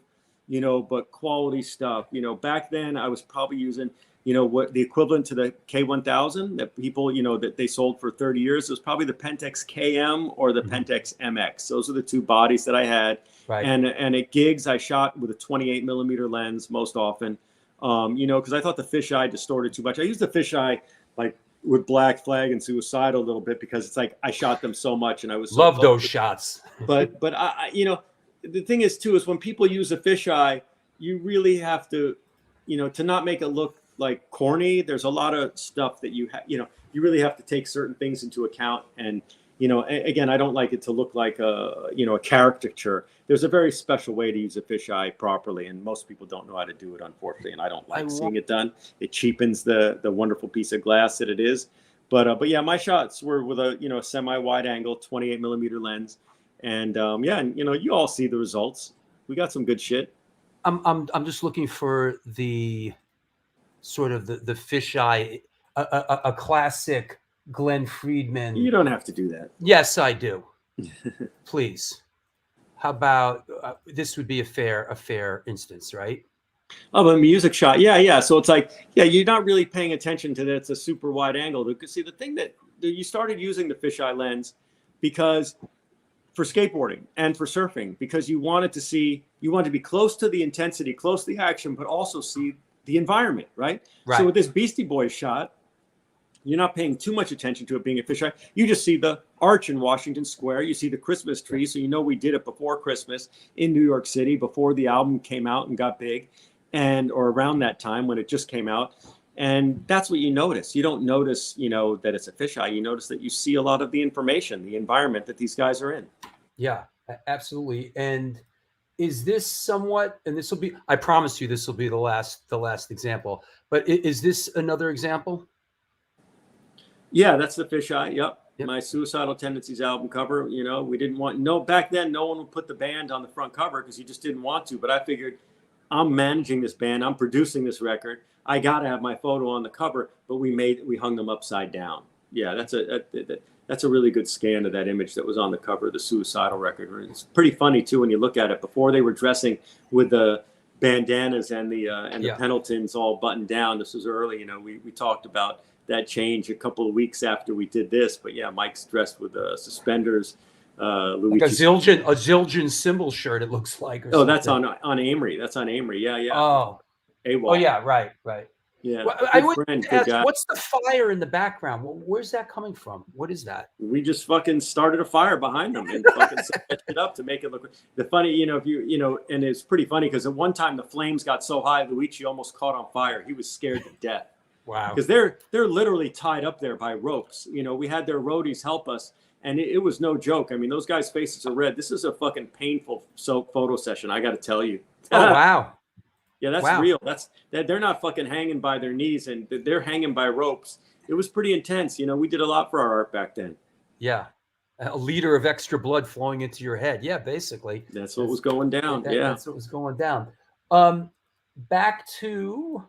you know, but quality stuff. You know, back then I was probably using, you know, what the equivalent to the K1000 that people, you know, that they sold for 30 years. It was probably the Pentax KM or the Pentax MX. Those are the 2 bodies that I had. Right. And at gigs, I shot with a 28 millimeter lens most often, you know, because I thought the fisheye distorted too much. I used the fisheye like with Black Flag and Suicidal a little bit because it's like I shot them so much and I was love those shots. But I, you know, the thing is too is when people use a fisheye, you really have to, you know, to not make it look like corny. There's a lot of stuff that you really have to take certain things into account. And you know, again, I don't like it to look like a caricature. There's a very special way to use a fisheye properly, and most people don't know how to do it, unfortunately. And I don't like seeing it done. It cheapens the wonderful piece of glass that it is. But yeah, my shots were with a semi-wide angle 28 millimeter lens. And and you know, you all see the results. We got some good shit. I'm just looking for the sort of the fisheye, a classic Glen Friedman. You don't have to do that. Yes, I do. Please. How about this would be a fair instance, right? Oh, a music shot. Yeah. So it's like, you're not really paying attention to that. It's a super wide angle. Because see, the thing that you started using the fisheye lens because for skateboarding and for surfing, because you wanted to be close to the intensity, close to the action, but also see the environment, right? So with this Beastie Boys shot, you're not paying too much attention to it being a fisheye. You just see the arch in Washington Square. You see the Christmas tree. So you know we did it before Christmas in New York City, before the album came out and got big, or around that time when it just came out. And that's what you notice. You don't notice, you know, that it's a fisheye. You notice that you see a lot of the information, the environment that these guys are in. Yeah, absolutely. And is this somewhat, and this will be, I promise you, this will be the last example, but is this another example? Yeah, that's the fisheye. Yep. My Suicidal Tendencies album cover. You know, we didn't want back then. No one would put the band on the front cover because you just didn't want to. But I figured, I'm managing this band. I'm producing this record. I got to have my photo on the cover. But we hung them upside down. Yeah, that's a really good scan of that image that was on the cover of the Suicidal record. It's pretty funny too when you look at it. Before they were dressing with the bandanas and the Pendletons all buttoned down. This was early. You know, we talked about that change a couple of weeks after we did this, but yeah, Mike's dressed with suspenders. Like a Zildjian symbol shirt, it looks like. Oh, that's on Amory. That's on Amory. Yeah. Oh, AWOL. Oh yeah, right. Yeah. Well, I would ask, what's the fire in the background? Where's that coming from? What is that? We just fucking started a fire behind them and fucking set it up to make it look. The funny, you know, and it's pretty funny because at one time the flames got so high, Luigi almost caught on fire. He was scared to death. Wow. Because they're literally tied up there by ropes. You know, we had their roadies help us, and it was no joke. I mean, those guys' faces are red. This is a fucking painful photo session, I got to tell you. Oh, wow. Yeah, that's real. They're not fucking hanging by their knees, and they're hanging by ropes. It was pretty intense. You know, we did a lot for our art back then. Yeah. A liter of extra blood flowing into your head. Yeah, basically. That's what was going down. That's what was going down. Back to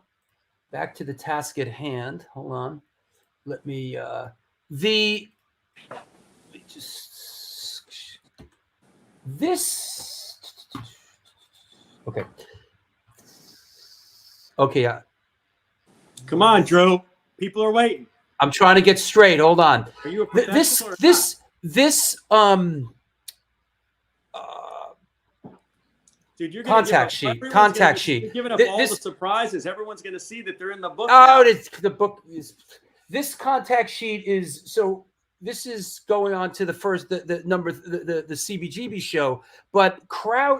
the task at hand. Hold on. Let me Okay. Come on, Drew. People are waiting. I'm trying to get straight. Hold on. Are you a professional or not? Dude, you're contact sheet. You're giving up all the surprises. Everyone's going to see that they're in the book. Oh, the book is. This contact sheet is so. This is going on to the CBGB show, but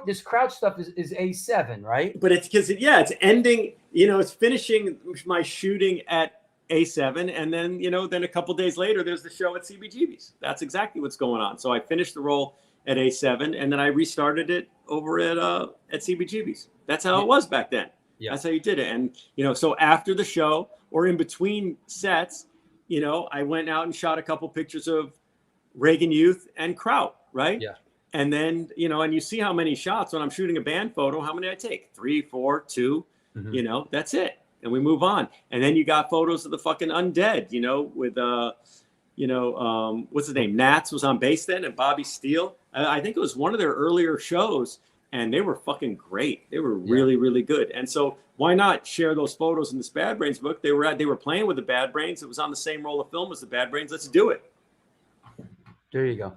this crowd stuff is A7, right? But it's because it's ending. You know, it's finishing my shooting at A7, and then then a couple days later there's the show at CBGB's. That's exactly what's going on. So I finished the role at A7, and then I restarted it over at CBGB's. That's how it was back then. Yeah. That's how you did it. And so after the show or in between sets, I went out and shot a couple pictures of Reagan Youth and Kraut, right? Yeah. And then and you see how many shots when I'm shooting a band photo. How many I take? 3, 4, 2. Mm-hmm. That's it. And we move on. And then you got photos of the fucking undead, with what's his name? Nats was on bass then, and Bobby Steele. I think it was one of their earlier shows, and they were fucking great. They were really, really good. And so why not share those photos in this Bad Brains book? They were playing with the Bad Brains. It was on the same roll of film as the Bad Brains. Let's do it. There you go.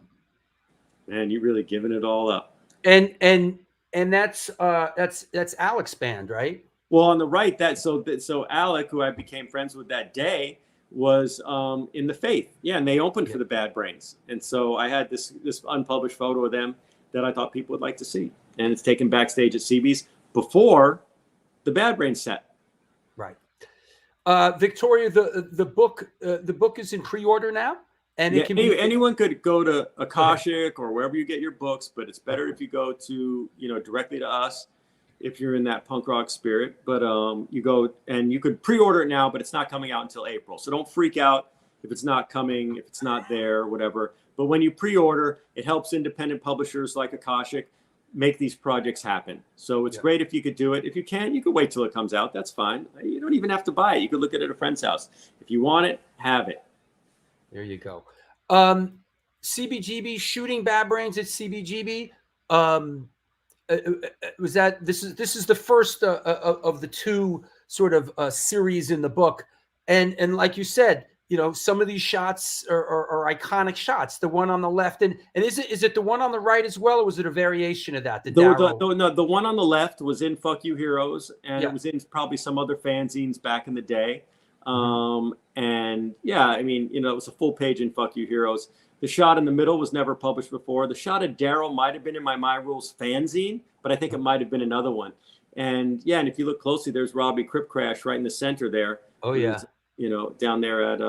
Man, you really giving it all up. And that's Alec's band, right? Well, on the right, so Alec, who I became friends with that day, was in the Faith. Yeah, and they opened for the Bad Brains. And so I had this unpublished photo of them that I thought people would like to see. And it's taken backstage at CB's before the Bad Brains set. Right. Victoria, the book is in pre-order now? And it can be anyone could go to Akashic or wherever you get your books, but it's better if you go to directly to us if you're in that punk rock spirit. But you go and you could pre-order it now, but it's not coming out until April. So don't freak out if it's not coming, if it's not there, whatever. But when you pre-order, it helps independent publishers like Akashic make these projects happen. So it's great if you could do it. If you can't, you could wait till it comes out. That's fine. You don't even have to buy it. You could look at it at a friend's house. If you want it, have it. There you go. CBGB shooting Bad Brains at CBGB. Was that this is the first of the two sort of series in the book, and like you said, some of these shots are iconic shots. The one on the left, and is it the one on the right as well, or was it a variation of that? The one on the left was in Fuck You Heroes, and it was in probably some other fanzines back in the day. And I mean, it was a full page in Fuck You Heroes. The shot in the middle was never published before. The shot of Daryl might have been in my Rules fanzine, but I think it might have been another one. And and if you look closely, there's Robbie Crip Crash right in the center there. Oh yeah. Down there at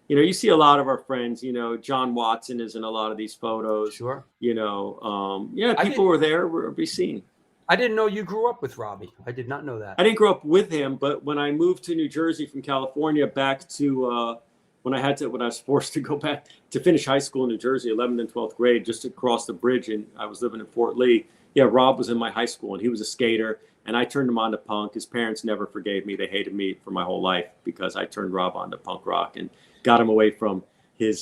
you see a lot of our friends. John Watson is in a lot of these photos. Sure. People were there. We'll be seen. I didn't know you grew up with Robbie. I did not know that. I didn't grow up with him, but when I moved to New Jersey from California back to when I was forced to go back to finish high school in New Jersey, 11th and 12th grade, just across the bridge, and I was living in Fort Lee. Yeah, Rob was in my high school, and he was a skater, and I turned him on to punk. His parents never forgave me. They hated me for my whole life because I turned Rob on to punk rock and got him away from his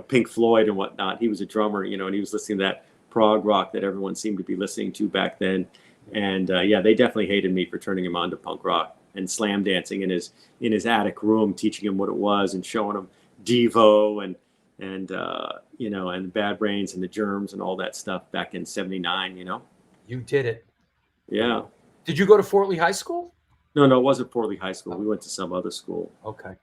Pink Floyd and whatnot. He was a drummer, and he was listening to that prog rock that everyone seemed to be listening to back then. And they definitely hated me for turning him on to punk rock and slam dancing in his attic room, teaching him what it was and showing him Devo and Bad Brains and the Germs and all that stuff back in '79. You did it. Yeah. Did you go to Fort Lee High School? No, it wasn't Fort Lee High School. We went to some other school. Okay.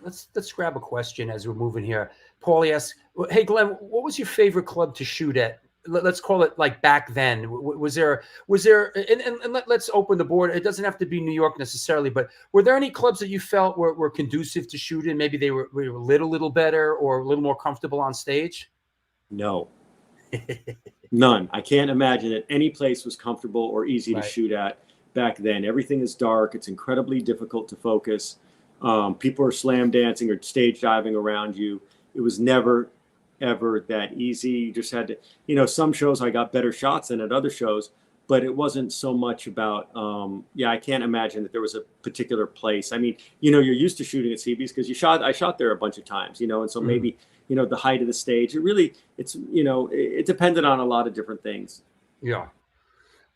Let's grab a question as we're moving here. Paulie asks, "Hey Glenn, what was your favorite club to shoot at? Let's call it like back then. Was there? And let's open the board. It doesn't have to be New York necessarily, but were there any clubs that you felt were conducive to shoot in? Maybe they were a little better or a little more comfortable on stage." No, none. I can't imagine that any place was comfortable or easy to shoot at back then. Everything is dark. It's incredibly difficult to focus. People are slam dancing or stage diving around you. It was never, ever that easy. You just had to, some shows I got better shots than at other shows, but it wasn't so much about, I can't imagine that there was a particular place. I mean, you're used to shooting at CB's because I shot there a bunch of times, and so maybe, the height of the stage, it depended on a lot of different things. Yeah.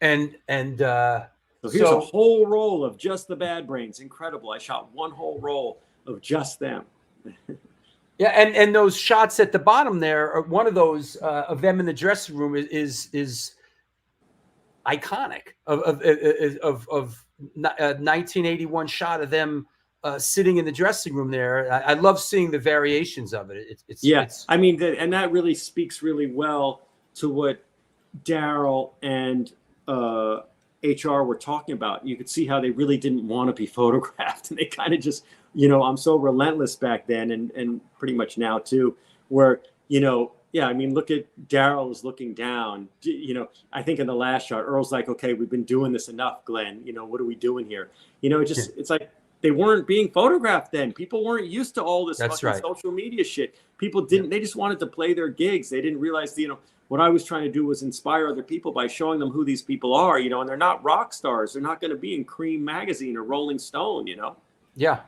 And so here's a whole roll of just the Bad Brains. Incredible. I shot one whole roll of just them. Yeah, and those shots at the bottom there, one of those of them in the dressing room is iconic of 1981 shot of them sitting in the dressing room there. I love seeing the variations of it. It's I mean, and that really speaks really well to what Daryl and HR were talking about. You could see how they really didn't want to be photographed, and they kind of just, you know, I'm so relentless back then, and pretty much now too, where, you know, yeah, I mean, look at Daryl is looking down. You know, I think in the last shot, Earl's like, okay, we've been doing this enough, Glenn. You know, what are we doing here? You know, it's like they weren't being photographed then. People weren't used to all this fucking social media shit. People didn't, they just wanted to play their gigs. They didn't realize, you know, what I was trying to do was inspire other people by showing them who these people are, you know, and they're not rock stars. They're not going to be in Cream magazine or Rolling Stone, you know? Yeah.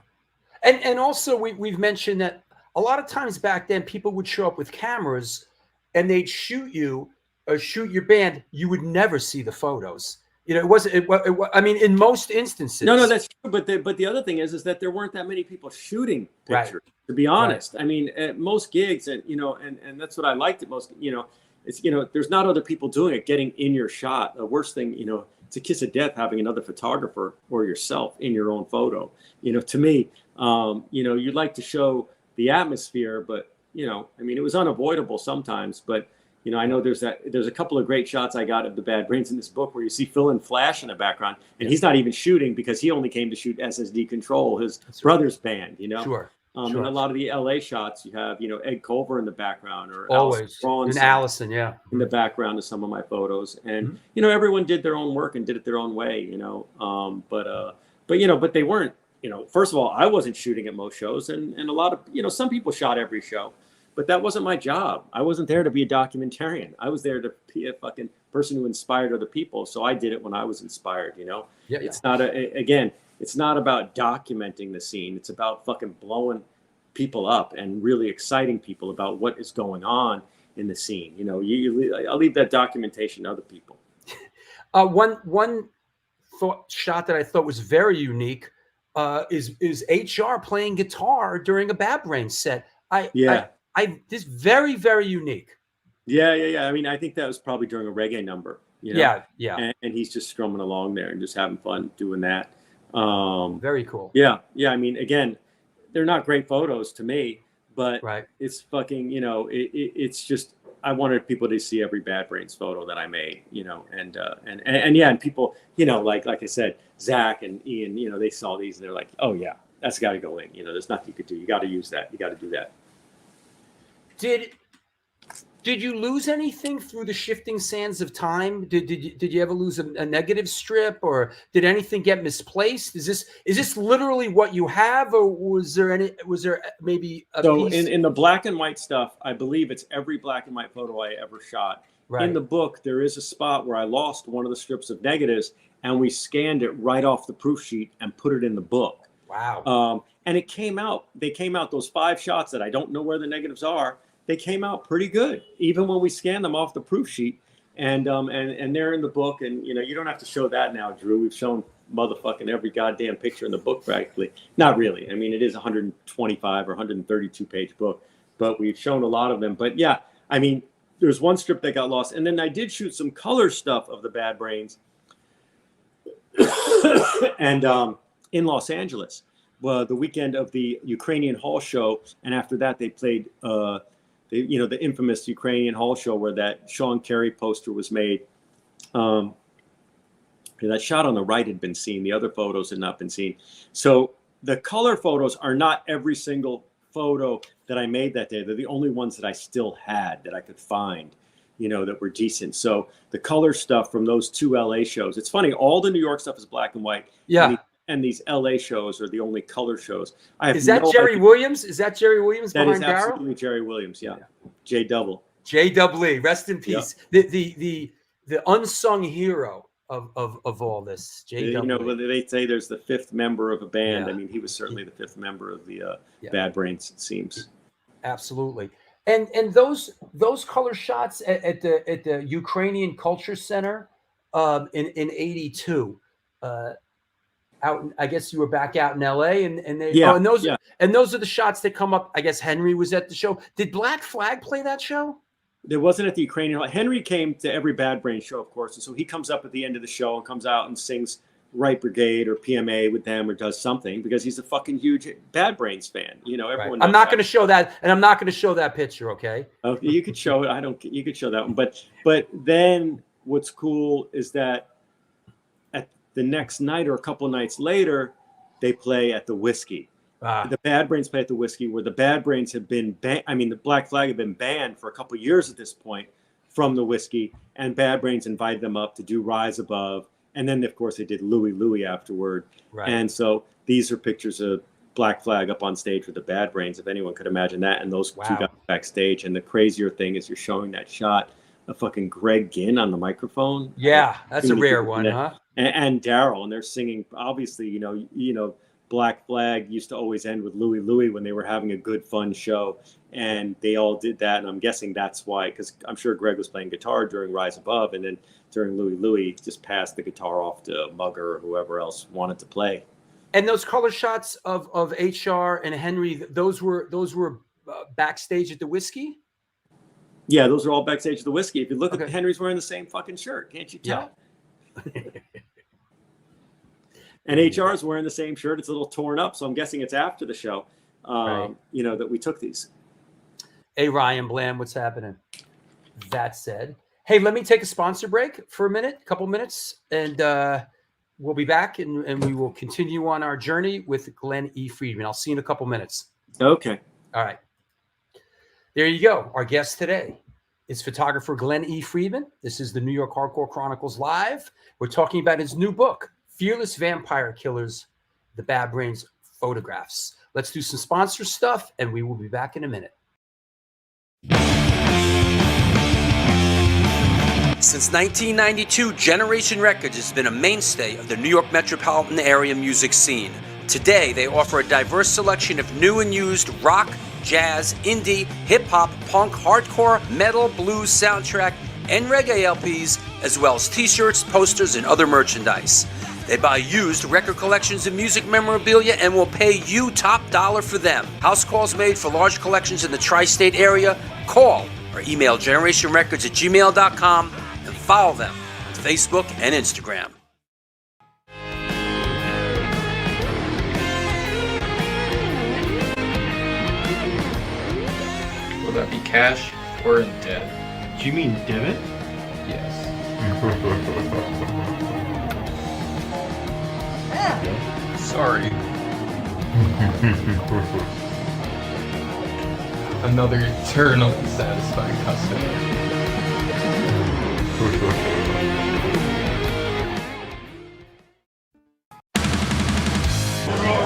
And also we've mentioned that a lot of times back then, people would show up with cameras and they'd shoot you or shoot your band. You would never see the photos. You know, it wasn't. I mean, in most instances. No, that's true. But the other thing is that there weren't that many people shooting pictures. Right. To be honest, I mean, at most gigs, and you know, and that's what I liked at most. You know, it's, you know, there's not other people doing it, getting in your shot. The worst thing, you know, it's a kiss of death having another photographer or yourself in your own photo. You know, to me, you know, you'd like to show the atmosphere, but you know, I mean, it was unavoidable sometimes. But you know, I know there's a couple of great shots I got of the Bad Brains in this book where you see Phil and Flash in the background, and he's not even shooting because he only came to shoot SSD Control, his brother's band. You know, sure. And a lot of the LA shots, you have, you know, Ed Culver in the background, or always and Allison, in the background of some of my photos, and you know, everyone did their own work and did it their own way, you know, but you know, but they weren't. You know, first of all, I wasn't shooting at most shows, and a lot of, you know, some people shot every show, but that wasn't my job. I wasn't there to be a documentarian. I was there to be a fucking person who inspired other people. So I did it when I was inspired, you know? It's not it's not about documenting the scene. It's about fucking blowing people up and really exciting people about what is going on in the scene. You know, I'll leave that documentation to other people. One shot that I thought was very unique is HR playing guitar during a Bad Brains set. This very, very unique. Yeah. I mean, I think that was probably during a reggae number. You know? Yeah. And he's just strumming along there and just having fun doing that. Very cool. Yeah. I mean, again, they're not great photos to me, but it's fucking, you know, it's just, I wanted people to see every Bad Brains photo that I made, you know, and people, you know, like I said, Zach and Ian, you know, they saw these and they're like, oh yeah, that's got to go in. You know, there's nothing you could do. You got to use that. You got to do that. Did you lose anything through the shifting sands of time? Did you ever lose a negative strip, or did anything get misplaced? Is this literally what you have, or was there maybe a piece? In the black and white stuff, I believe it's every black and white photo I ever shot. Right. In the book, there is a spot where I lost one of the strips of negatives, and we scanned it right off the proof sheet and put it in the book. Wow. And it came out. They came out, those 5 shots that I don't know where the negatives are. They came out pretty good, even when we scanned them off the proof sheet, and they're in the book. And you know, you don't have to show that now, Drew. We've shown motherfucking every goddamn picture in the book practically. Not really. I mean, it is a 125 or 132 page book, but we've shown a lot of them. But yeah, I mean, there's one strip that got lost, and then I did shoot some color stuff of the Bad Brains, and in Los Angeles, the weekend of the Ukrainian Hall show, and after that they played. You know, the infamous Ukrainian Hall show where that Sean Carey poster was made. That shot on the right had been seen. The other photos had not been seen. So the color photos are not every single photo that I made that day. They're the only ones that I still had that I could find, you know, that were decent. So the color stuff from those 2 LA shows, it's funny, all the New York stuff is black and white. Yeah. And these LA shows are the only color shows. Is that Jerry Williams? Is that Jerry Williams behind Darryl? That is absolutely Jerry Williams. Yeah. J Double. J-double-E. Rest in peace. Yep. The unsung hero of all this. J-double-E. You know, they say there's the 5th member of a band. Yeah. I mean, he was certainly the 5th member of the Bad Brains, it seems. Absolutely. And those color shots at the Ukrainian Culture Center in 82. Out, I guess you were back out in LA, and those are the shots that come up. I guess Henry was at the show. Did Black Flag play that show? There wasn't at the Ukrainian Hall. Henry came to every Bad Brains show, of course, and so he comes up at the end of the show and comes out and sings Right Brigade or PMA with them or does something because he's a fucking huge Bad Brains fan. You know, everyone. Right. I'm not going to show that, and I'm not going to show that picture. Okay. Okay, you could show it. You could show that one, but then what's cool is that The next night or a couple nights later, they play at the Whiskey. The Bad Brains play at the Whiskey, where the Bad Brains have been banned. I mean, the Black Flag have been banned for a couple years at this point from the Whiskey, and Bad Brains invited them up to do Rise Above. And then, of course, they did Louie Louie afterward. Right. And so these are pictures of Black Flag up on stage with the Bad Brains, if anyone could imagine that. And those two guys backstage. And the crazier thing is you're showing that shot of fucking Greg Ginn on the microphone. Yeah, that's a rare one, huh? And Daryl, and they're singing, obviously, you know, Black Flag used to always end with Louie Louie when they were having a good, fun show. And they all did that. And I'm guessing that's why, because I'm sure Greg was playing guitar during Rise Above. And then during Louie Louie, just passed the guitar off to Mugger or whoever else wanted to play. And those color shots of HR and Henry, those were backstage at the Whiskey? Yeah, those are all backstage at the Whiskey. If you look at Henry's wearing the same fucking shirt, can't you tell? Yeah. And HR is wearing the same shirt. It's a little torn up, so I'm guessing it's after the show, you know, that we took these. Hey, Ryan Bland, what's happening? That said, hey, let me take a sponsor break for a minute, couple minutes, and we'll be back, and we will continue on our journey with Glen E. Friedman. I'll see you in a couple minutes. Okay. All right. There you go. Our guest today is photographer Glen E. Friedman. This is the New York Hardcore Chronicles Live. We're talking about his new book, Fearless Vampire Killers, The Bad Brains Photographs. Let's do some sponsor stuff, and we will be back in a minute. Since 1992, Generation Records has been a mainstay of the New York metropolitan area music scene. Today, they offer a diverse selection of new and used rock, jazz, indie, hip-hop, punk, hardcore, metal, blues, soundtrack, and reggae LPs, as well as t-shirts, posters, and other merchandise. They buy used record collections and music memorabilia and will pay you top dollar for them. House calls made for large collections in the tri-state area. Call or email generationrecords@gmail.com and follow them on Facebook and Instagram. Will that be cash or in debt? Do you mean debit? Yes. Sorry. Another eternally satisfied customer.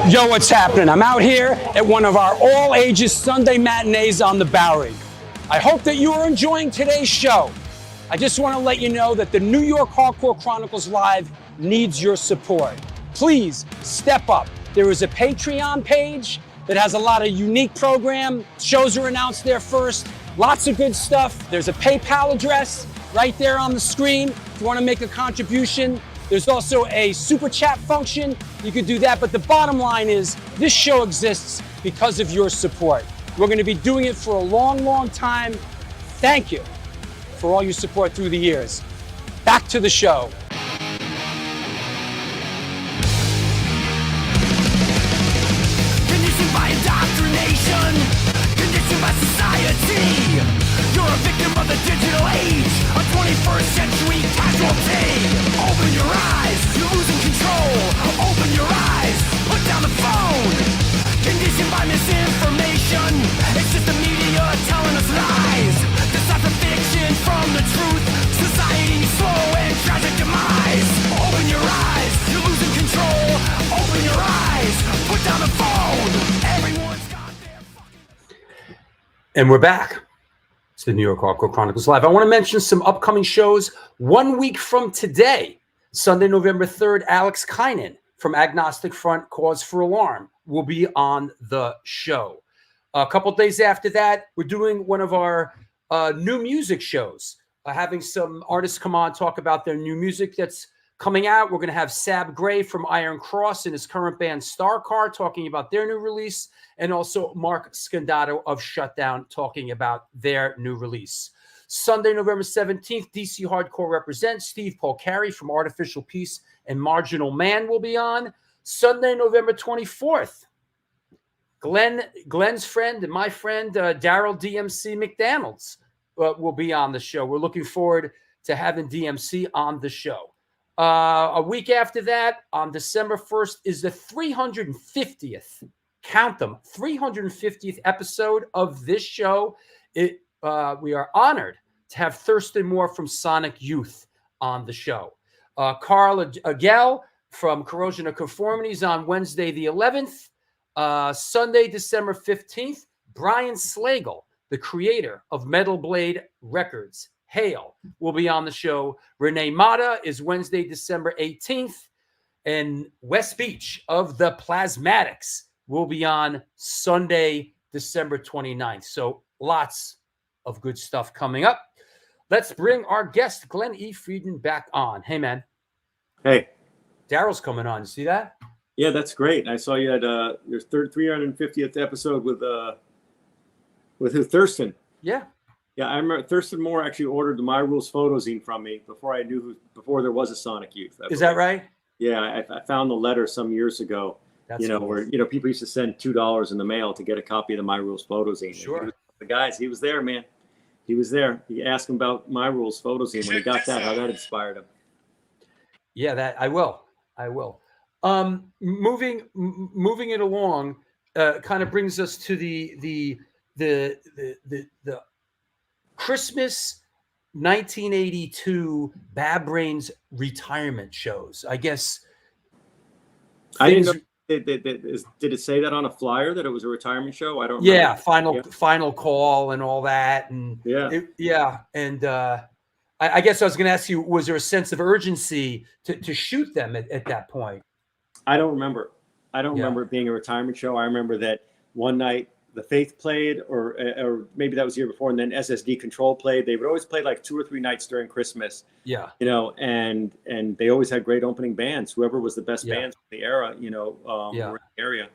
Yo, what's happening? I'm out here at one of our all-ages Sunday matinees on the Bowery. I hope that you are enjoying today's show. I just want to let you know that the New York Hardcore Chronicles Live needs your support. Please step up. There is a Patreon page that has a lot of unique program. Shows are announced there first. Lots of good stuff. There's a PayPal address right there on the screen if you want to make a contribution. There's also a super chat function. You could do that, but the bottom line is this show exists because of your support. We're going to be doing it for a long, long time. Thank you for all your support through the years. Back to the show. Conditioned by indoctrination, conditioned by society. You're a victim of the digital age, a 21st century casualty. Open your eyes, you're losing control. Open your eyes, put down the phone. Conditioned by misinformation, it's just the media telling us lies. Decipher fiction from the truth, society's slow and tragic demise. Open your eyes, you're losing control. Open your eyes, put down the phone. Everyone's got their fucking... And we're back. It's the New York Hardcore Chronicles Live. I want to mention some upcoming shows. 1 week from today, Sunday, November 3rd, Alex Kynan from Agnostic Front, Cause for Alarm, will be on the show. A couple days after that, we're doing one of our new music shows, having some artists come on, talk about their new music that's coming out. We're going to have Sab Gray from Iron Cross and his current band Starcar talking about their new release, and also Mark Scandato of Shutdown talking about their new release. Sunday, November 17th, DC Hardcore Represents. Steve Polcari from Artificial Peace and Marginal Man will be on. Sunday, November 24th, Glen's friend and my friend, Daryl DMC McDonald's will be on the show. We're looking forward to having DMC on the show. A week after that, on December 1st, is the 350th, count them, 350th episode of this show. We are honored to have Thurston Moore from Sonic Youth on the show. Carl Agel from Corrosion of Conformities on Wednesday the 11th. Sunday, December 15th, Brian Slagle, the creator of Metal Blade Records, Hail, will be on the show. Renee Mata is Wednesday, December 18th. And West Beach of the Plasmatics will be on Sunday, December 29th. So lots of good stuff coming up. Let's bring our guest, Glen E. Friedman, back on. Hey, man. Hey. Daryl's coming on. You see that? Yeah, that's great. I saw you had your 350th episode with who? Thurston. Yeah. Yeah, I remember Thurston Moore actually ordered the My Rules photozine from me before there was a Sonic Youth. Is that right? Yeah, I found the letter some years ago. That's cool. Cool. Where people used to send $2 in the mail to get a copy of the My Rules photozine. Sure. He was there, man. He was there. He asked him about My Rules photozine when he got that, how that inspired him. Yeah, I will. Moving it along, kind of brings us to the Christmas 1982 Bad Brains retirement shows. I guess. I didn't know. Did it say that on a flyer that it was a retirement show? I don't. Yeah, final call and all that, and I guess I was going to ask you: was there a sense of urgency to shoot them at that point? I don't remember. I don't remember it being a retirement show. I remember that one night the Faith played, or maybe that was the year before, and then SSD Control played. They would always play like 2 or 3 nights during Christmas. Yeah. And they always had great opening bands. Whoever was the best bands in the era, were in the area.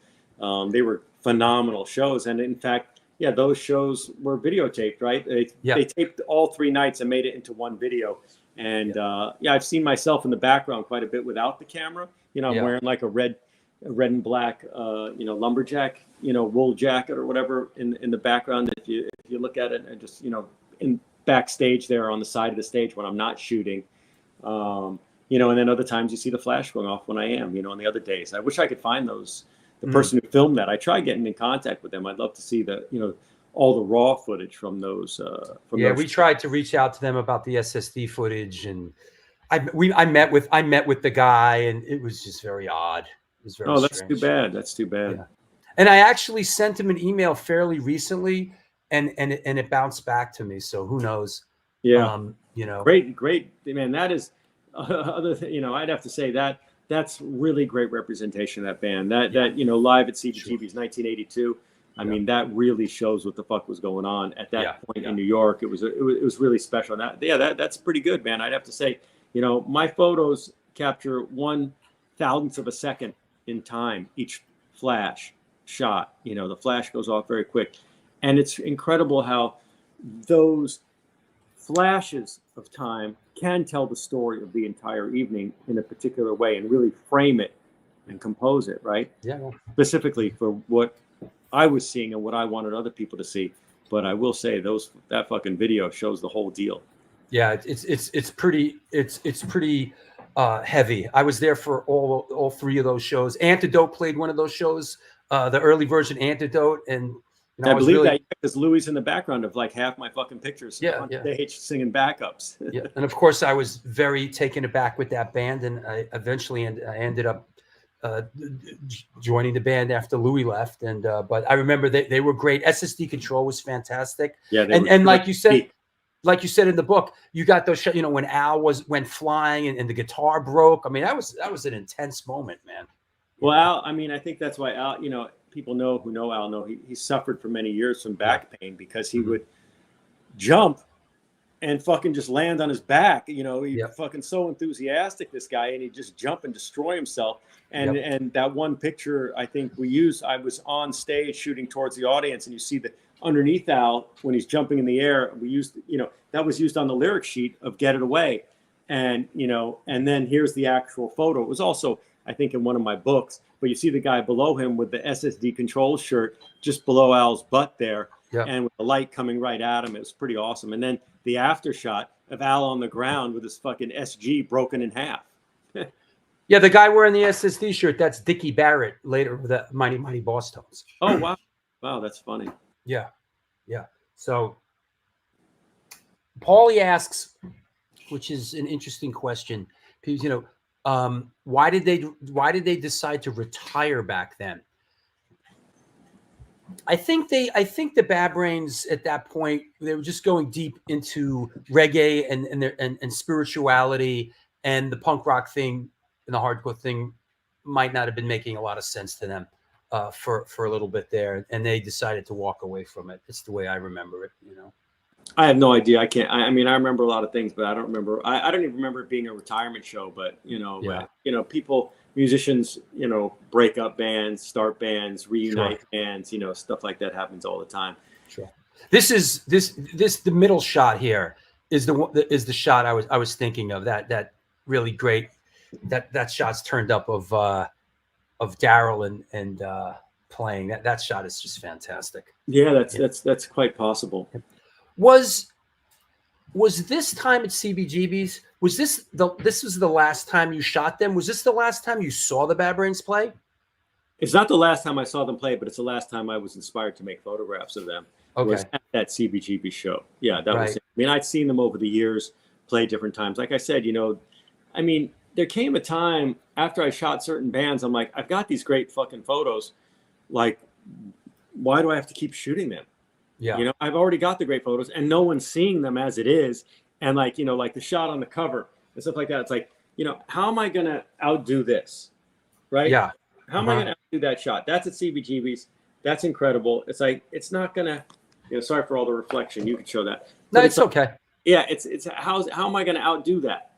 They were phenomenal shows. And in fact, those shows were videotaped, right? They taped all 3 nights and made it into one video. And I've seen myself in the background quite a bit without the camera. I'm wearing like a red and black, lumberjack, wool jacket or whatever in the background. If you look at it, and just in backstage there on the side of the stage when I'm not shooting, and then other times you see the flash going off when I am, on the other days. I wish I could find the person who filmed that. I tried getting in contact with them. I'd love to see all the raw footage from those. We tried to reach out to them about the SSD footage, and I met with the guy, and it was just very odd. It was very that's strange. That's too bad. Yeah. And I actually sent him an email fairly recently, and it bounced back to me. So who knows? Yeah. Great, man. That is I'd have to say that's really great representation of that band. That live at CBGB's 1982. I mean, that really shows what the fuck was going on at that point in New York. It was really special. That's pretty good, man. I'd have to say, my photos capture 1/1000th of a second in time each flash shot. The flash goes off very quick, and it's incredible how those flashes of time can tell the story of the entire evening in a particular way and really frame it and compose it, right? Yeah. Specifically for what I was seeing and what I wanted other people to see. But I will say that fucking video shows the whole deal. Yeah, it's pretty heavy. I was there for all 3 of those shows. Antidote played one of those shows, the early version Antidote, and I believe that because Louis in the background of like half my fucking pictures on stage singing backups. And of course I was very taken aback with that band, and I eventually ended up joining the band after Louis left. And but I remember they were great. SSD Control was fantastic. Yeah, and like you said. Like you said in the book, you got those, when Al went flying and the guitar broke. I mean, that was an intense moment, man. Well, Al, I mean, I think that's why Al, people who know Al know he suffered for many years from back pain because he would jump and fucking just land on his back. Fucking so enthusiastic, this guy, and he'd just jump and destroy himself. And that one picture I think I was on stage shooting towards the audience, and you see underneath Al when he's jumping in the air, we used, that was used on the lyric sheet of Get It Away. And, and then here's the actual photo. It was also, I think, in one of my books, but you see the guy below him with the SSD Control shirt just below Al's butt there. And with the light coming right at him. It was pretty awesome. And then the after shot of Al on the ground with his fucking SG broken in half. Yeah, the guy wearing the SSD shirt, that's Dickie Barrett, later with the Mighty Mighty Boss Tones. Oh, wow. Wow, that's funny. Yeah. So Paulie asks, which is an interesting question, because why did they decide to retire back then? I think the Bad Brains at that point, they were just going deep into reggae and spirituality, and the punk rock thing and the hardcore thing might not have been making a lot of sense to them for a little bit there, and they decided to walk away from it. It's the way I remember it. I have no idea. I can't. I mean, I remember a lot of things, but I don't remember. I don't even remember it being a retirement show. But people, musicians, break up bands, start bands, reunite bands. Stuff like that happens all the time. Sure. This the middle shot here is the shot I was thinking of. That really great. That shot's turned up of Daryl and playing. That shot is just fantastic. Yeah, that's quite possible. Was this time at CBGB's? This was the last time you shot them? Was this the last time you saw the Bad Brains play? It's not the last time I saw them play, but it's the last time I was inspired to make photographs of them. Okay. Was at that CBGB show. Yeah, that was it. I mean, I'd seen them over the years play different times. Like I said, I mean, there came a time after I shot certain bands, I'm like, I've got these great fucking photos. Like, why do I have to keep shooting them? Yeah. I've already got the great photos and no one's seeing them as it is. And like the shot on the cover and stuff like that. It's like, how am I going to outdo this? Right. Yeah. How am I going to outdo that shot? That's at CBGB's. That's incredible. It's like, it's not going to, sorry for all the reflection. You could show that. No, it's okay. Yeah. It's how am I going to outdo that?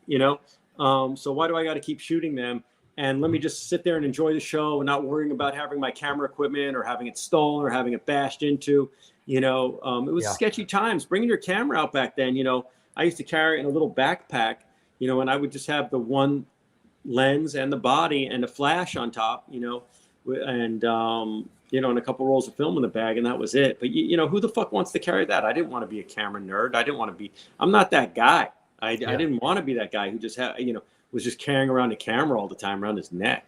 So why do I got to keep shooting them? And let me just sit there and enjoy the show and not worrying about having my camera equipment or having it stolen or having it bashed into. It was sketchy times. Bringing your camera out back then, I used to carry it in a little backpack, and I would just have the one lens and the body and a flash on top, and a couple rolls of film in the bag, and that was it. But who the fuck wants to carry that? I didn't want to be a camera nerd. I'm not that guy. I didn't want to be that guy who just had, was just carrying around a camera all the time around his neck.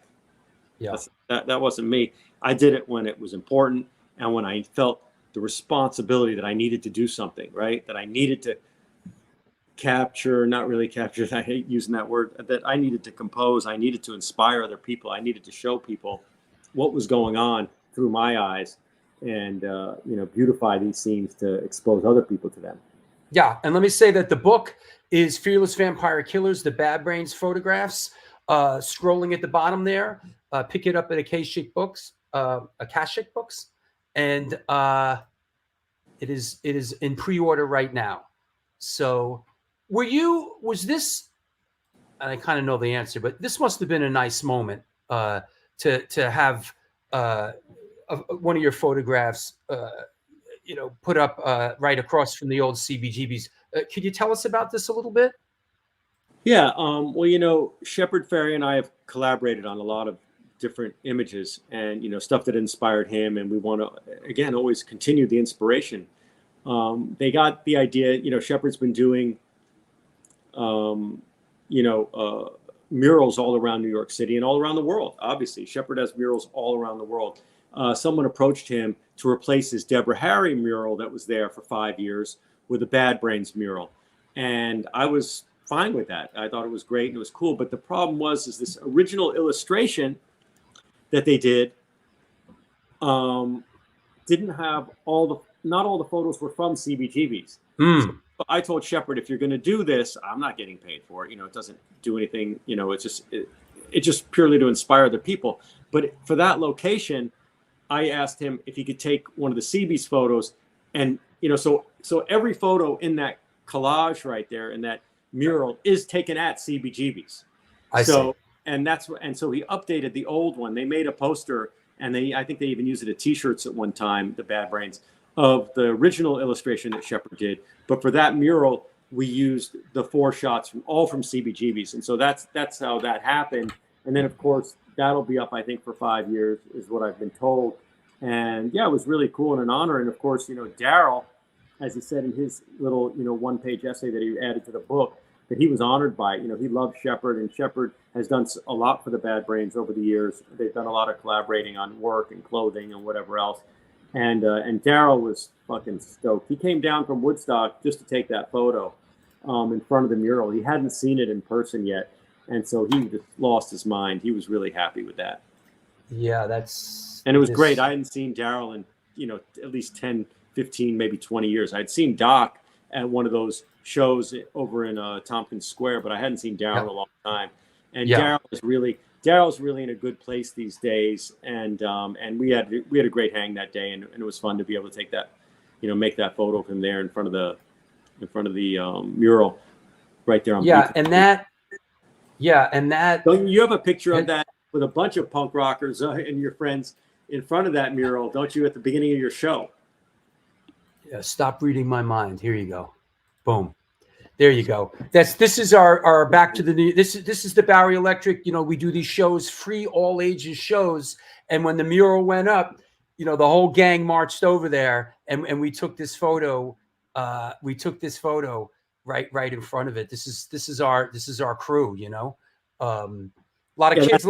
Yeah, that wasn't me. I did it when it was important and when I felt the responsibility that I needed to do something, right? That I needed to capture, not really capture, I hate using that word, that I needed to compose. I needed to inspire other people. I needed to show people what was going on through my eyes and, beautify these scenes to expose other people to them. Yeah. And let me say that the book is Fearless Vampire Killers, the Bad Brains photographs, scrolling at the bottom there. Pick it up at Akashic Books. And it is in pre-order right now. So was this, and I kind of know the answer, but this must have been a nice moment to have one of your photographs put up right across from the old CBGBs. Could you tell us about this a little bit? Yeah. Well, Shepard Fairey and I have collaborated on a lot of different images and, stuff that inspired him. And we want to, again, always continue the inspiration. They got the idea, Shepard's been doing, murals all around New York City and all around the world. Obviously, Shepard has murals all around the world. Someone approached him to replace his Deborah Harry mural that was there for 5 years with a Bad Brains mural. And I was fine with that. I thought it was great and it was cool. But the problem is this original illustration that they did didn't have not all the photos were from CBGB's. So I told Shepard, if you're going to do this, I'm not getting paid for it. It doesn't do anything. It's just purely to inspire other people. But for that location, I asked him if he could take one of the CB's photos, and so every photo in that collage right there in that mural is taken at CBGB's. I see. And so he updated the old one. They made a poster, and I think they even used it at T-shirts at one time, the Bad Brains, of the original illustration that Shepard did. But for that mural, we used the 4 shots from CBGB's, and so that's how that happened. And then, of course, that'll be up, I think, for 5 years, is what I've been told. And yeah, it was really cool and an honor. And of course, Daryl, as he said in his little, one-page essay that he added to the book, that he was honored by. You know, he loved Shepard, and Shepard has done a lot for the Bad Brains over the years. They've done a lot of collaborating on work and clothing and whatever else. And Daryl was fucking stoked. He came down from Woodstock just to take that photo in front of the mural. He hadn't seen it in person yet, and so he just lost his mind. He was really happy with that. Yeah, and it was great. I hadn't seen Daryl in, you know, at least 10, 15, maybe 20 years. I'd seen Doc at one of those shows over in Tompkins Square, but I hadn't seen Daryl in a long time. And Daryl's really in a good place these days. And we had a great hang that day, and it was fun to be able to take that, you know, make that photo of him there in front of the mural right there on Don't you have a picture of that with a bunch of punk rockers and your friends in front of that mural, don't you, at the beginning of your show? Yeah, stop reading my mind. Here you go. Boom. There you go. This is our back to the new. This is the Bowery Electric. You know, we do these shows, free all ages shows. And when the mural went up, you know, the whole gang marched over there, and we took this photo. We took this photo right in front of it. This is our crew. You know, a lot of kids, a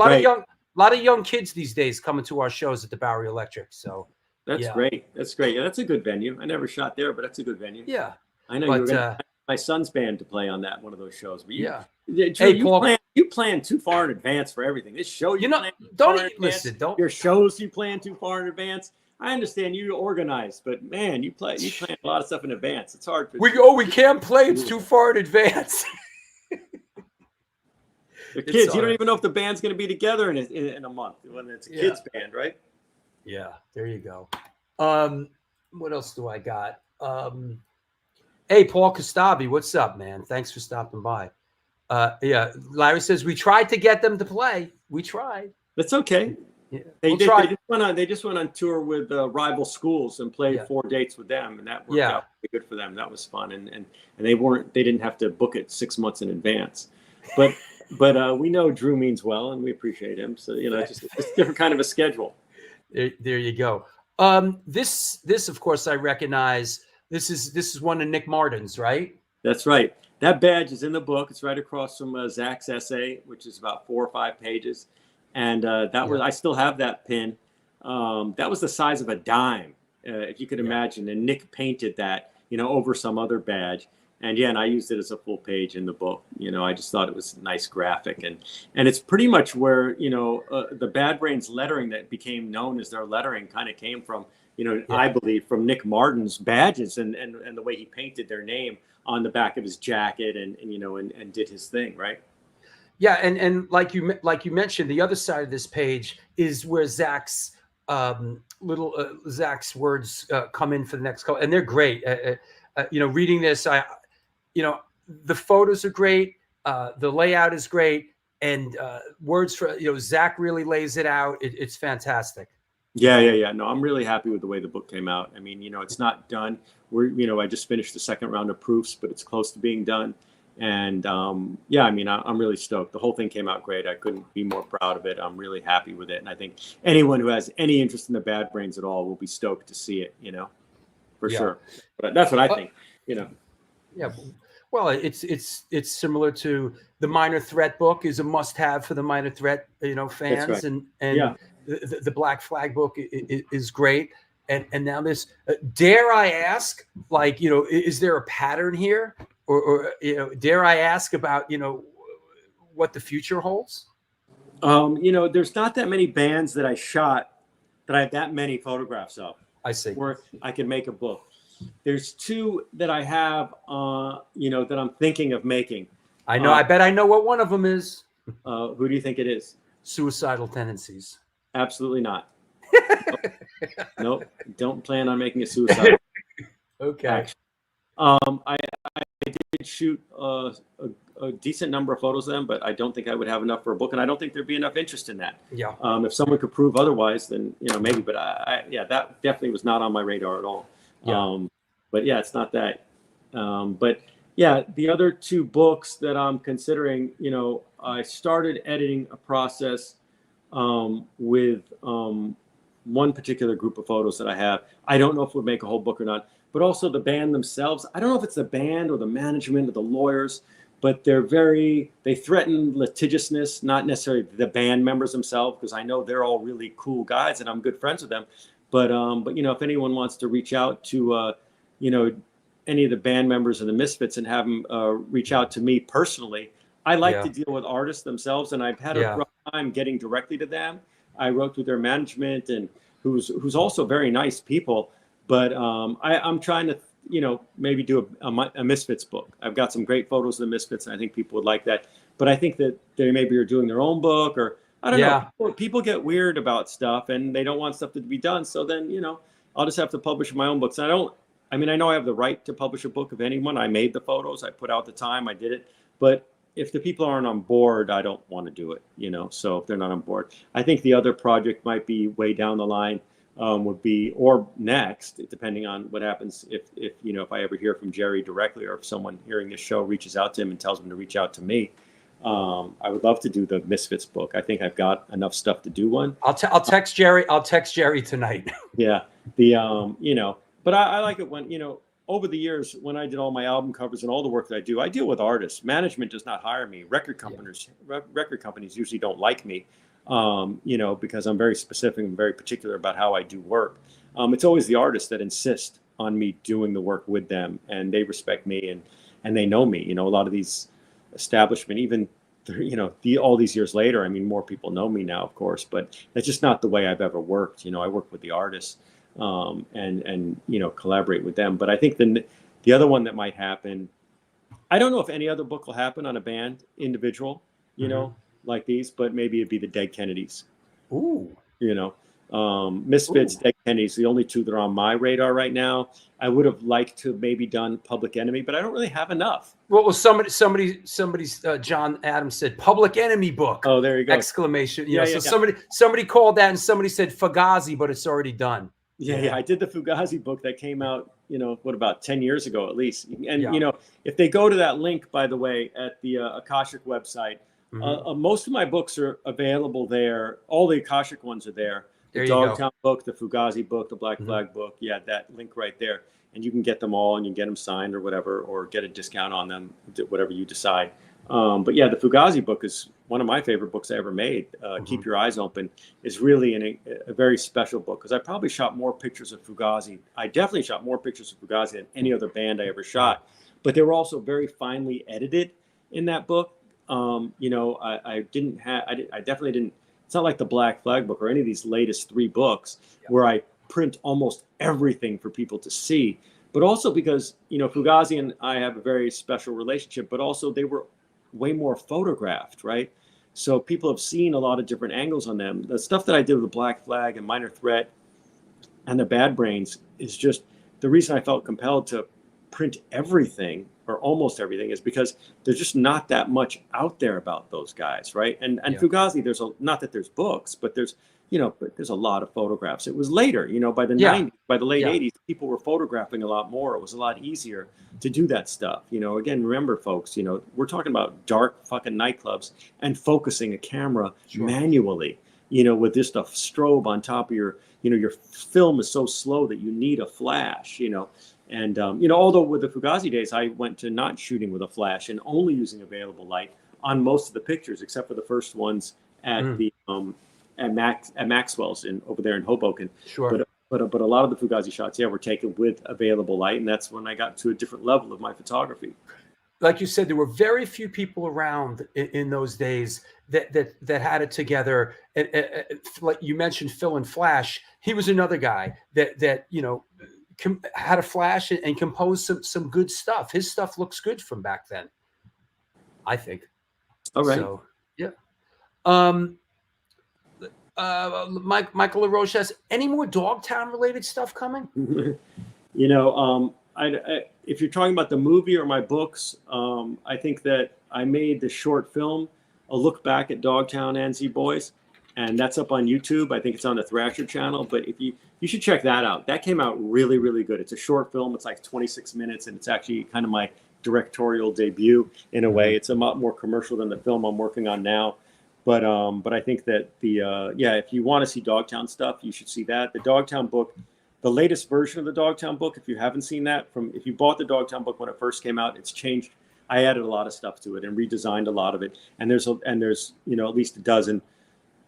lot of young kids these days coming to our shows at the Bowery Electric. So that's great. That's great. Yeah, that's a good venue. I never shot there, but that's a good venue. Yeah, I know you were going to my son's band to play on one of those shows. But you plan too far in advance for everything. This show, don't your shows you plan too far in advance. I understand you organize, but man, you plan a lot of stuff in advance. It's hard. We can't play. It's too far in advance. The kids, you don't even know if the band's going to be together in a month when it's a kids band, right? Yeah, there you go. What else do I got? Hey, Paul Kostabi, what's up, man? Thanks for stopping by. Larry says we tried to get them to play. We tried. That's okay. Yeah. They just went on tour with rival schools and played 4 dates with them, and that worked out pretty good for them. That was fun, and they didn't have to book it 6 months in advance. But we know Drew means well, and we appreciate him. So it's a different kind of a schedule. There you go. This of course I recognize. This is one of Nick Martin's, right? That's right. That badge is in the book. It's right across from Zach's essay, which is about 4 or 5 pages. And I still have that pin. That was the size of a dime, if you could imagine. And Nick painted that, over some other badge. And I used it as a full page in the book. I just thought it was a nice graphic. And it's pretty much where, the Bad Brains lettering that became known as their lettering kind of came from, I believe from Nick Martin's badges and the way he painted their name on the back of his jacket and did his thing, right? Yeah, and like you mentioned, the other side of this page is where Zach's Zach's words come in for the next couple, and they're great. Reading this, the photos are great, the layout is great, and words for Zach really lays it out. It's fantastic. Yeah. No, I'm really happy with the way the book came out. I mean, it's not done. I just finished the second round of proofs, but it's close to being done. And I'm really stoked. The whole thing came out great. I couldn't be more proud of it. I'm really happy with it. And I think anyone who has any interest in the Bad Brains at all will be stoked to see it, for sure. But that's what I think, Yeah. Well, it's similar to the Minor Threat book is a must-have for the Minor Threat, fans. Right. And the Black Flag book is great. And now this, dare I ask, is there a pattern here? Or dare I ask about, what the future holds? There's not that many bands that I shot that I have that many photographs of. I see. Where I can make a book. There's 2 that I have, that I'm thinking of making. I know. I bet I know what one of them is. Who do you think it is? Suicidal Tendencies. Absolutely not. Nope. Don't plan on making a suicide. Okay. Actually. I did shoot a decent number of photos of them, but I don't think I would have enough for a book, and I don't think there'd be enough interest in that. Yeah. If someone could prove otherwise, then maybe. But that definitely was not on my radar at all. Yeah. But it's not that. But the other 2 books that I'm considering, I started editing a process with one particular group of photos that I have. I don't know if it would make a whole book or not. But also the band themselves. I don't know if it's the band or the management or the lawyers, but they threaten litigiousness, not necessarily the band members themselves, because I know they're all really cool guys and I'm good friends with them. But if anyone wants to reach out to, any of the band members of the Misfits and have them reach out to me personally, I like to deal with artists themselves, and I've had a rough time getting directly to them. I wrote with their management, and who's also very nice people. But I'm trying to, maybe do a Misfits book. I've got some great photos of the Misfits, and I think people would like that. But I think that they maybe are doing their own book, or I don't know. People get weird about stuff, and they don't want stuff to be done. So then, I'll just have to publish my own books. And I know I have the right to publish a book of anyone. I made the photos, I put out the time, I did it. But if the people aren't on board, I don't want to do it, so if they're not on board. I think the other project might be way down the line, would be, or next, depending on what happens, if I ever hear from Jerry directly, or if someone hearing this show reaches out to him and tells him to reach out to me. I would love to do the Misfits book. I think I've got enough stuff to do one. I'll text Jerry. I'll text Jerry tonight. Yeah. But I like it when, over the years, when I did all my album covers and all the work that I do, I deal with artists. Management does not hire me. Record companies usually don't like me, because I'm very specific and very particular about how I do work. It's always the artists that insist on me doing the work with them, and they respect me and they know me. A lot of these establishment, even, all these years later, more people know me now, of course, but that's just not the way I've ever worked. I work with the artists. And collaborate with them. But I think the other one that might happen, I don't know if any other book will happen on a band individual, like these, but maybe it'd be the Dead Kennedys. Ooh. Misfits, Dead Kennedys, the only two that are on my radar right now. I would have liked to have maybe done Public Enemy, but I don't really have enough. Well, somebody's John Adams said Public Enemy book. Oh, there you go! Exclamation! Somebody called that, and somebody said Fugazi, but it's already done. Yeah. I did the Fugazi book that came out, about 10 years ago at least. And, if they go to that link, by the way, at the Akashic website, most of my books are available there. All the Akashic ones are there. The Dogtown book, the Fugazi book, the Black Flag book. Yeah, that link right there. And you can get them all, and you can get them signed or whatever, or get a discount on them, whatever you decide. But yeah, the Fugazi book is one of my favorite books I ever made. Keep Your Eyes Open is really a very special book, because I probably shot more pictures of Fugazi. I definitely shot more pictures of Fugazi than any other band I ever shot. But they were also very finely edited in that book. I definitely didn't. It's not like the Black Flag book or any of these latest 3 books where I print almost everything for people to see. But also because, Fugazi and I have a very special relationship, but also they were way more photographed, right? So people have seen a lot of different angles on them. The stuff that I did with the Black Flag and Minor Threat and the Bad Brains is just the reason I felt compelled to print everything, or almost everything, is because there's just not that much out there about those guys, right? And Fugazi, not that there's books, but there's a lot of photographs. It was later, by the 90s, by the late 80s, people were photographing a lot more. It was a lot easier to do that stuff. Again, remember, folks, we're talking about dark fucking nightclubs and focusing a camera manually, with just a strobe on top of your film is so slow that you need a flash, And, although with the Fugazi days, I went to not shooting with a flash and only using available light on most of the pictures, except for the first ones at at Maxwell's over there in Hoboken. Sure. But a lot of the Fugazi shots, were taken with available light, and that's when I got to a different level of my photography. Like you said, there were very few people around in those days that had it together. Like you mentioned, Phil and Flash. He was another guy that had a flash and composed some good stuff. His stuff looks good from back then, I think. All right. So, yeah. Michael LaRoche says, any more Dogtown related stuff coming? If you're talking about the movie or my books, I think that I made the short film, A Look Back at Dogtown NZ Boys, and that's up on YouTube. I think it's on the Thrasher channel, but if you should check that out. That came out really, really good. It's a short film. It's like 26 minutes, and it's actually kind of my directorial debut in a way. It's a lot more commercial than the film I'm working on now. But I think that if you want to see Dogtown stuff, you should see that. The Dogtown book, the latest version of the Dogtown book, if you haven't seen that, if you bought the Dogtown book when it first came out, it's changed I added a lot of stuff to it and redesigned a lot of it. And there's you know, at least a dozen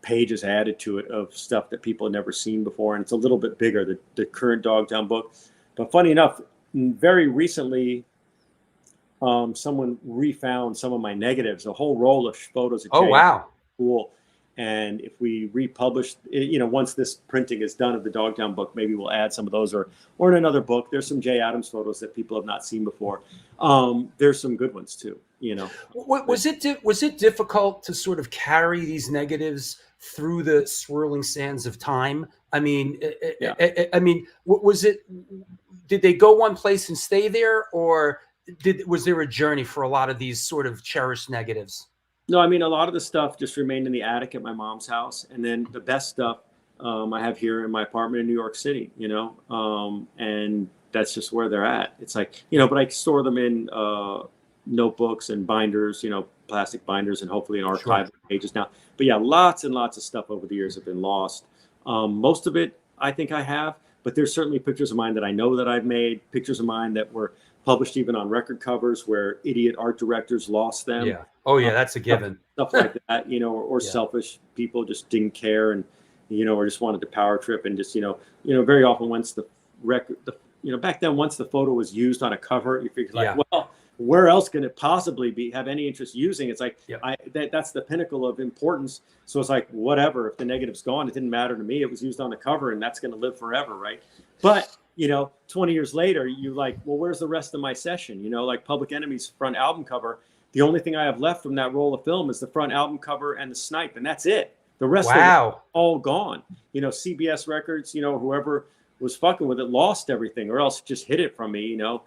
pages added to it of stuff that people had never seen before, and it's a little bit bigger, the current Dogtown book. But funny enough, very recently, someone refound some of my negatives, a whole roll of photos of Oh, wow. Cool. And if we republish, you know, once this printing is done of the Dogtown book, maybe we'll add some of those, or in another book. There's some Jay Adams photos that people have not seen before. There's some good ones too, you know. Was it difficult to sort of carry these negatives through the swirling sands of time? I mean, Yeah. did they go one place and stay there, or was there a journey for a lot of these sort of cherished negatives? No, I mean, a lot of the stuff just remained in the attic at my mom's house. And then the best stuff I have here in my apartment in New York City, you know, and that's just where they're at. It's like, you know, but I store them in notebooks and binders, you know, plastic binders, and hopefully in archival pages now. But yeah, lots and lots of stuff over the years have been lost. Most of it, I think I have, but there's certainly pictures of mine that I know that I've made, pictures of mine that were published even on record covers where idiot art directors lost them. Yeah. Oh yeah, that's a given. Stuff like that, you know, or selfish people just didn't care, and, you know, or just wanted to power trip, and just, you know, very often once the record, you know, back then, once the photo was used on a cover, you figure like, well, where else can it possibly have any interest using? It's like, that's the pinnacle of importance. So it's like, whatever, if the negative's gone, it didn't matter to me. It was used on the cover, and that's going to live forever. Right. But, you know, 20 years later, you're like, well, where's the rest of my session? You know, like Public Enemy's front album cover. The only thing I have left from that roll of film is the front album cover and the snipe, and that's it. The rest of it all gone. You know, CBS Records, you know, whoever was fucking with it lost everything, or else just hid it from me. You know,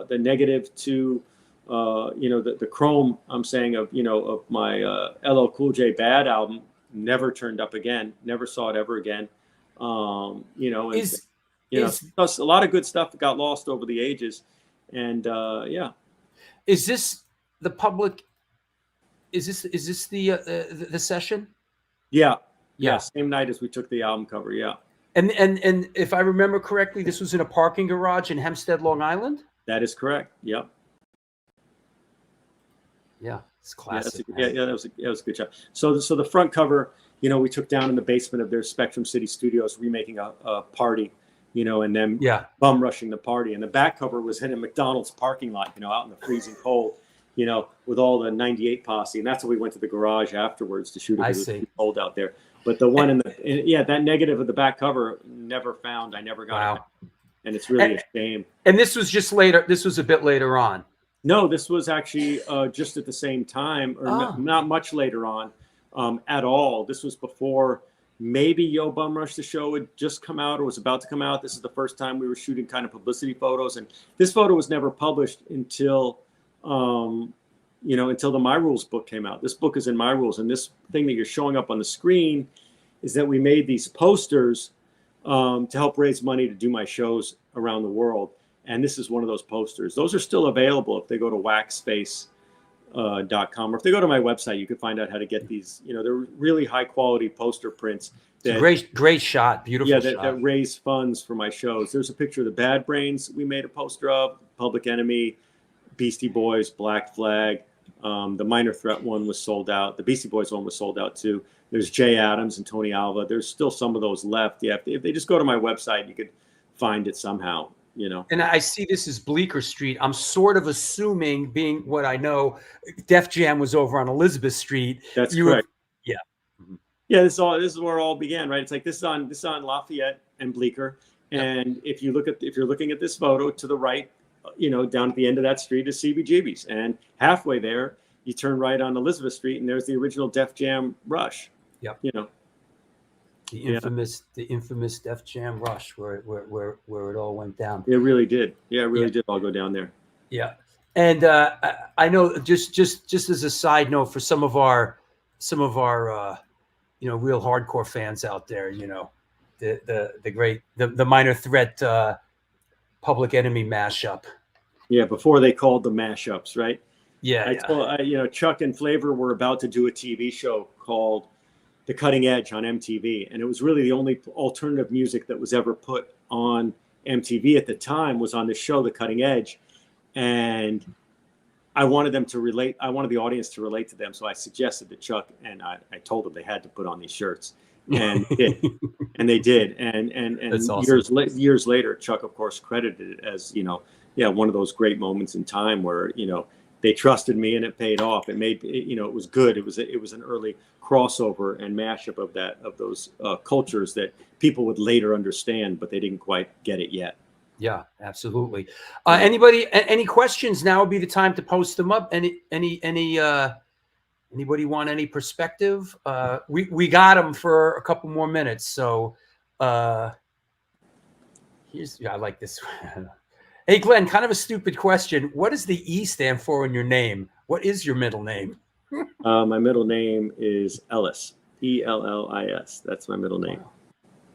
the negative to, you know, the chrome, I'm saying, of, you know, of my LL Cool J Bad album never turned up again. Never saw it ever again. You know, and, plus a lot of good stuff got lost over the ages, and yeah. Is this the public? Is this the session? Yeah. Same night as we took the album cover. Yeah. And if I remember correctly, this was in a parking garage in Hempstead, Long Island. That is correct. Yep. Yeah, it's classic. That was a good job. So the front cover, you know, we took down in the basement of their Spectrum City Studios, remaking a party, you know, and then bum rushing the party. And the back cover was in a McDonald's parking lot, you know, out in the freezing cold, you know, with all the 98 posse. And that's when we went to the garage afterwards to shoot it, because it was cold out there. But the one that negative of the back cover, never found. I never got it. And it's really a shame. And this was just later. This was a bit later on. No, this was actually just at the same time, or not much later on at all. This was before maybe Yo Bum Rush the show had just come out or was about to come out. This is the first time we were shooting kind of publicity photos. And this photo was never published until, you know, until the My Rules book came out. This book is in My Rules. And this thing that you're showing up on the screen is that we made these posters to help raise money to do my shows around the world. And this is one of those posters. Those are still available if they go to waxspace.com, or if they go to my website, you can find out how to get these. You know, they're really high quality poster prints. That, great shot, beautiful shot. That raise funds for my shows. There's a picture of the Bad Brains we made a poster of, Public Enemy, Beastie Boys, Black Flag. The Minor Threat one was sold out. The Beastie Boys one was sold out too. There's Jay Adams and Tony Alva. There's still some of those left. Yeah, if they just go to my website, you could find it somehow. You know, and I see this is Bleecker Street. I'm sort of assuming, being what I know, Def Jam was over on Elizabeth Street. That's correct. Yeah, yeah. This is where it all began, right? It's like this is on Lafayette and Bleecker, and if you're looking at this photo to the right, you know, down at the end of that street is CBGB's, and halfway there you turn right on Elizabeth Street, and there's the original Def Jam Rush. Yep. You know. The infamous Def Jam Rush, where it all went down. It really did. Yeah, it really did all go down there. Yeah, and I know just as a side note for some of our you know, real hardcore fans out there, you know, the Minor Threat Public Enemy mashup. Yeah, before they called the mashups, right? Yeah, you know, Chuck and Flavor were about to do a TV show called The Cutting Edge on MTV, and it was really the only alternative music that was ever put on MTV at the time was on this show, The Cutting Edge. and I wanted them to relate. I wanted the audience to relate to them. So I suggested to Chuck, and I told them they had to put on these shirts, and they did. And That's awesome. years later, Chuck, of course, credited it as, one of those great moments in time where, they trusted me and it paid off. It made, it was good. It was an early crossover and mashup of those cultures that people would later understand, but they didn't quite get it yet. Yeah, absolutely. Any questions? Now would be the time to post them up. Anybody want any perspective? We got them for a couple more minutes. So I like this. Hey, Glenn, kind of a stupid question. What does the E stand for in your name? What is your middle name? My middle name is Ellis. Ellis. That's my middle name.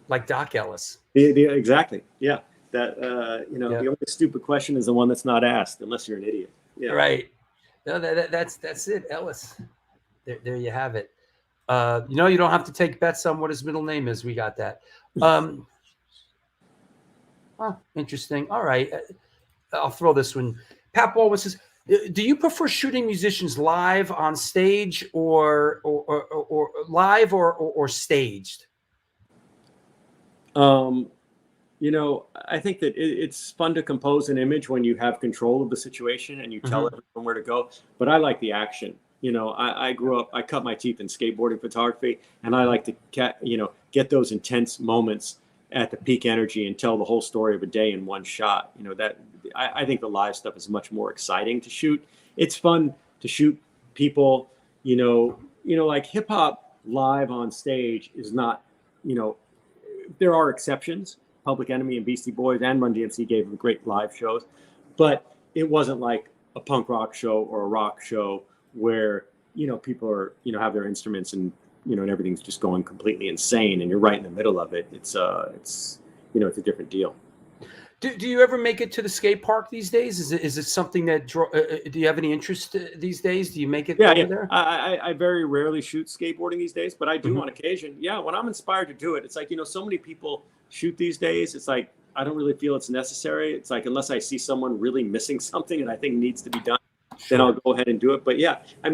Like Doc Ellis. Exactly. Yeah. That the only stupid question is the one that's not asked, unless you're an idiot. Yeah. Right. No, that's it, Ellis. There you have it. You don't have to take bets on what his middle name is. We got that. Interesting. All right. I'll throw this one. Pat Baldwin says, do you prefer shooting musicians live on stage or live or staged? I think that it's fun to compose an image when you have control of the situation and you tell everyone where to go. But I like the action. I grew up, I cut my teeth in skateboarding photography, and I like to get those intense moments at the peak energy and tell the whole story of a day in one shot. I think the live stuff is much more exciting to shoot. It's fun to shoot people, like hip hop live on stage is not, there are exceptions. Public Enemy and Beastie Boys and Run DMC gave them great live shows, but it wasn't like a punk rock show or a rock show where, people are, have their instruments and, and everything's just going completely insane and you're right in the middle of it. It's a different deal. Do you ever make it to the skate park these days? Is it something that do you have any interest these days? Do you make it over there? I very rarely shoot skateboarding these days, but I do on occasion. Yeah, when I'm inspired to do it, it's like, so many people shoot these days. It's like, I don't really feel it's necessary. It's like, unless I see someone really missing something and I think needs to be done, then I'll go ahead and do it. But yeah, I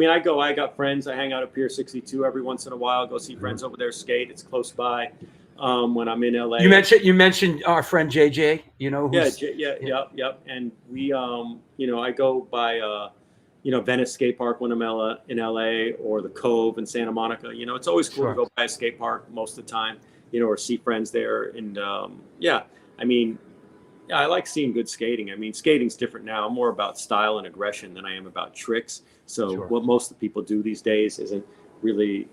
got friends. I hang out at Pier 62 every once in a while, go see friends over there skate. It's close by. When I'm in LA, you mentioned our friend JJ, Yep. And we, I go by, Venice Skate Park when I'm in LA, or the Cove in Santa Monica. It's always cool to go by a skate park most of the time, or see friends there. And I like seeing good skating. Skating's different now. I'm more about style and aggression than I am about tricks. So what most of the people do these days isn't really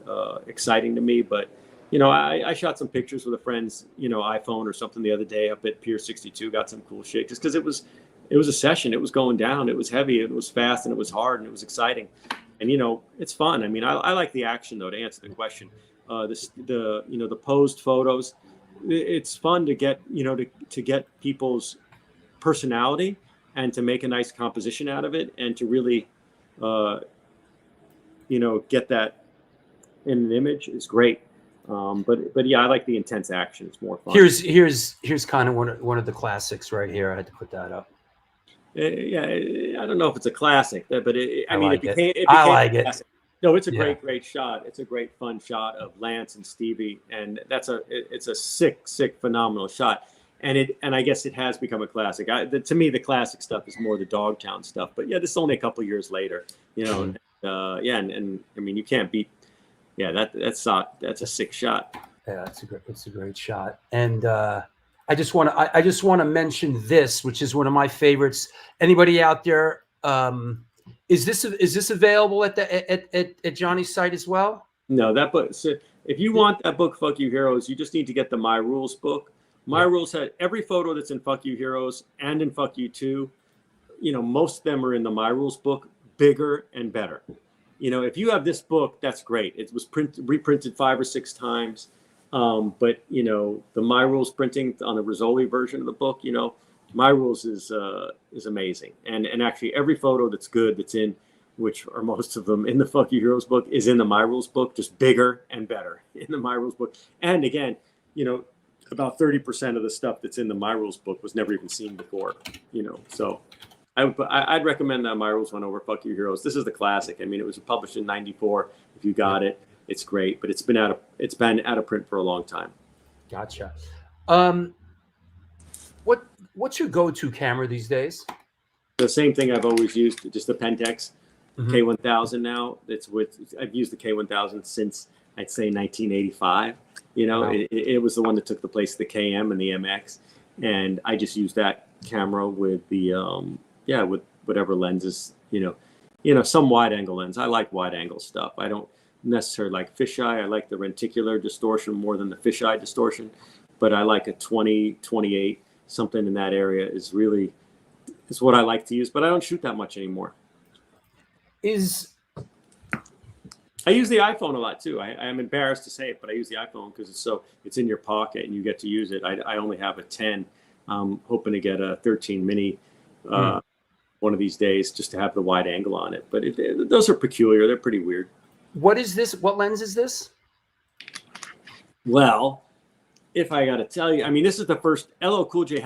exciting to me, but I shot some pictures with a friend's, iPhone or something the other day up at Pier 62, got some cool shit just because it was a session. It was going down. It was heavy. It was fast and it was hard and it was exciting. And, it's fun. I like the action though, to answer the question. The posed photos, it's fun to get, to get people's personality and to make a nice composition out of it and to really, get that in an image is great. But yeah, I like the intense action. It's more fun. Here's kind of one of the classics right here. I had to put that up. Yeah, I don't know if it's a classic, but I like it. No, it's a great shot. It's a great fun shot of Lance and Stevie, and it's a sick, phenomenal shot. And I guess it has become a classic. To me, the classic stuff is more the Dogtown stuff. But yeah, this is only a couple of years later, and you can't beat. Yeah, that's a sick shot. Yeah, it's a great shot. And I just want to mention this, which is one of my favorites. Anybody out there? Is this available at Johnny's site as well? No, that book. So if you want that book, Fuck You Heroes, you just need to get the My Rules book. My Rules had every photo that's in Fuck You Heroes and in Fuck You 2. Most of them are in the My Rules book, bigger and better. If you have this book, that's great. It was reprinted 5 or 6 times. But the My Rules printing on the Rizzoli version of the book, My Rules is amazing. And actually every photo that's good, that's in, which are most of them in the Fuck You Heroes book, is in the My Rules book, just bigger and better in the My Rules book. And again, about 30% of the stuff that's in the My Rules book was never even seen before, so I'd recommend that My Rules one over Fuck Your Heroes. This is the classic. I mean, it was published in '94. If you got it, it's great, but it's been out of print for a long time. Gotcha. What's your go-to camera these days? The same thing I've always used, just the Pentax K1000 now. I've used the K1000 since I'd say 1985. You know, Wow. it was the one that took the place of the KM and the MX, and I just used that camera with the with whatever lenses. You know, some wide angle lens. I like wide angle stuff. I don't necessarily like fisheye. I like the renticular distortion more than the fisheye distortion, but I like a 20, 28, something in that area is what I like to use, but I don't shoot that much anymore. I use the iPhone a lot too. I'm embarrassed to say it, but I use the iPhone because it's in your pocket and you get to use it. I only have a 10. I'm hoping to get a 13 mini one of these days just to have the wide angle on it. But those are peculiar. They're pretty weird. What is this? What lens is this? Well, if I got to tell you, I mean, this is the first LL Cool J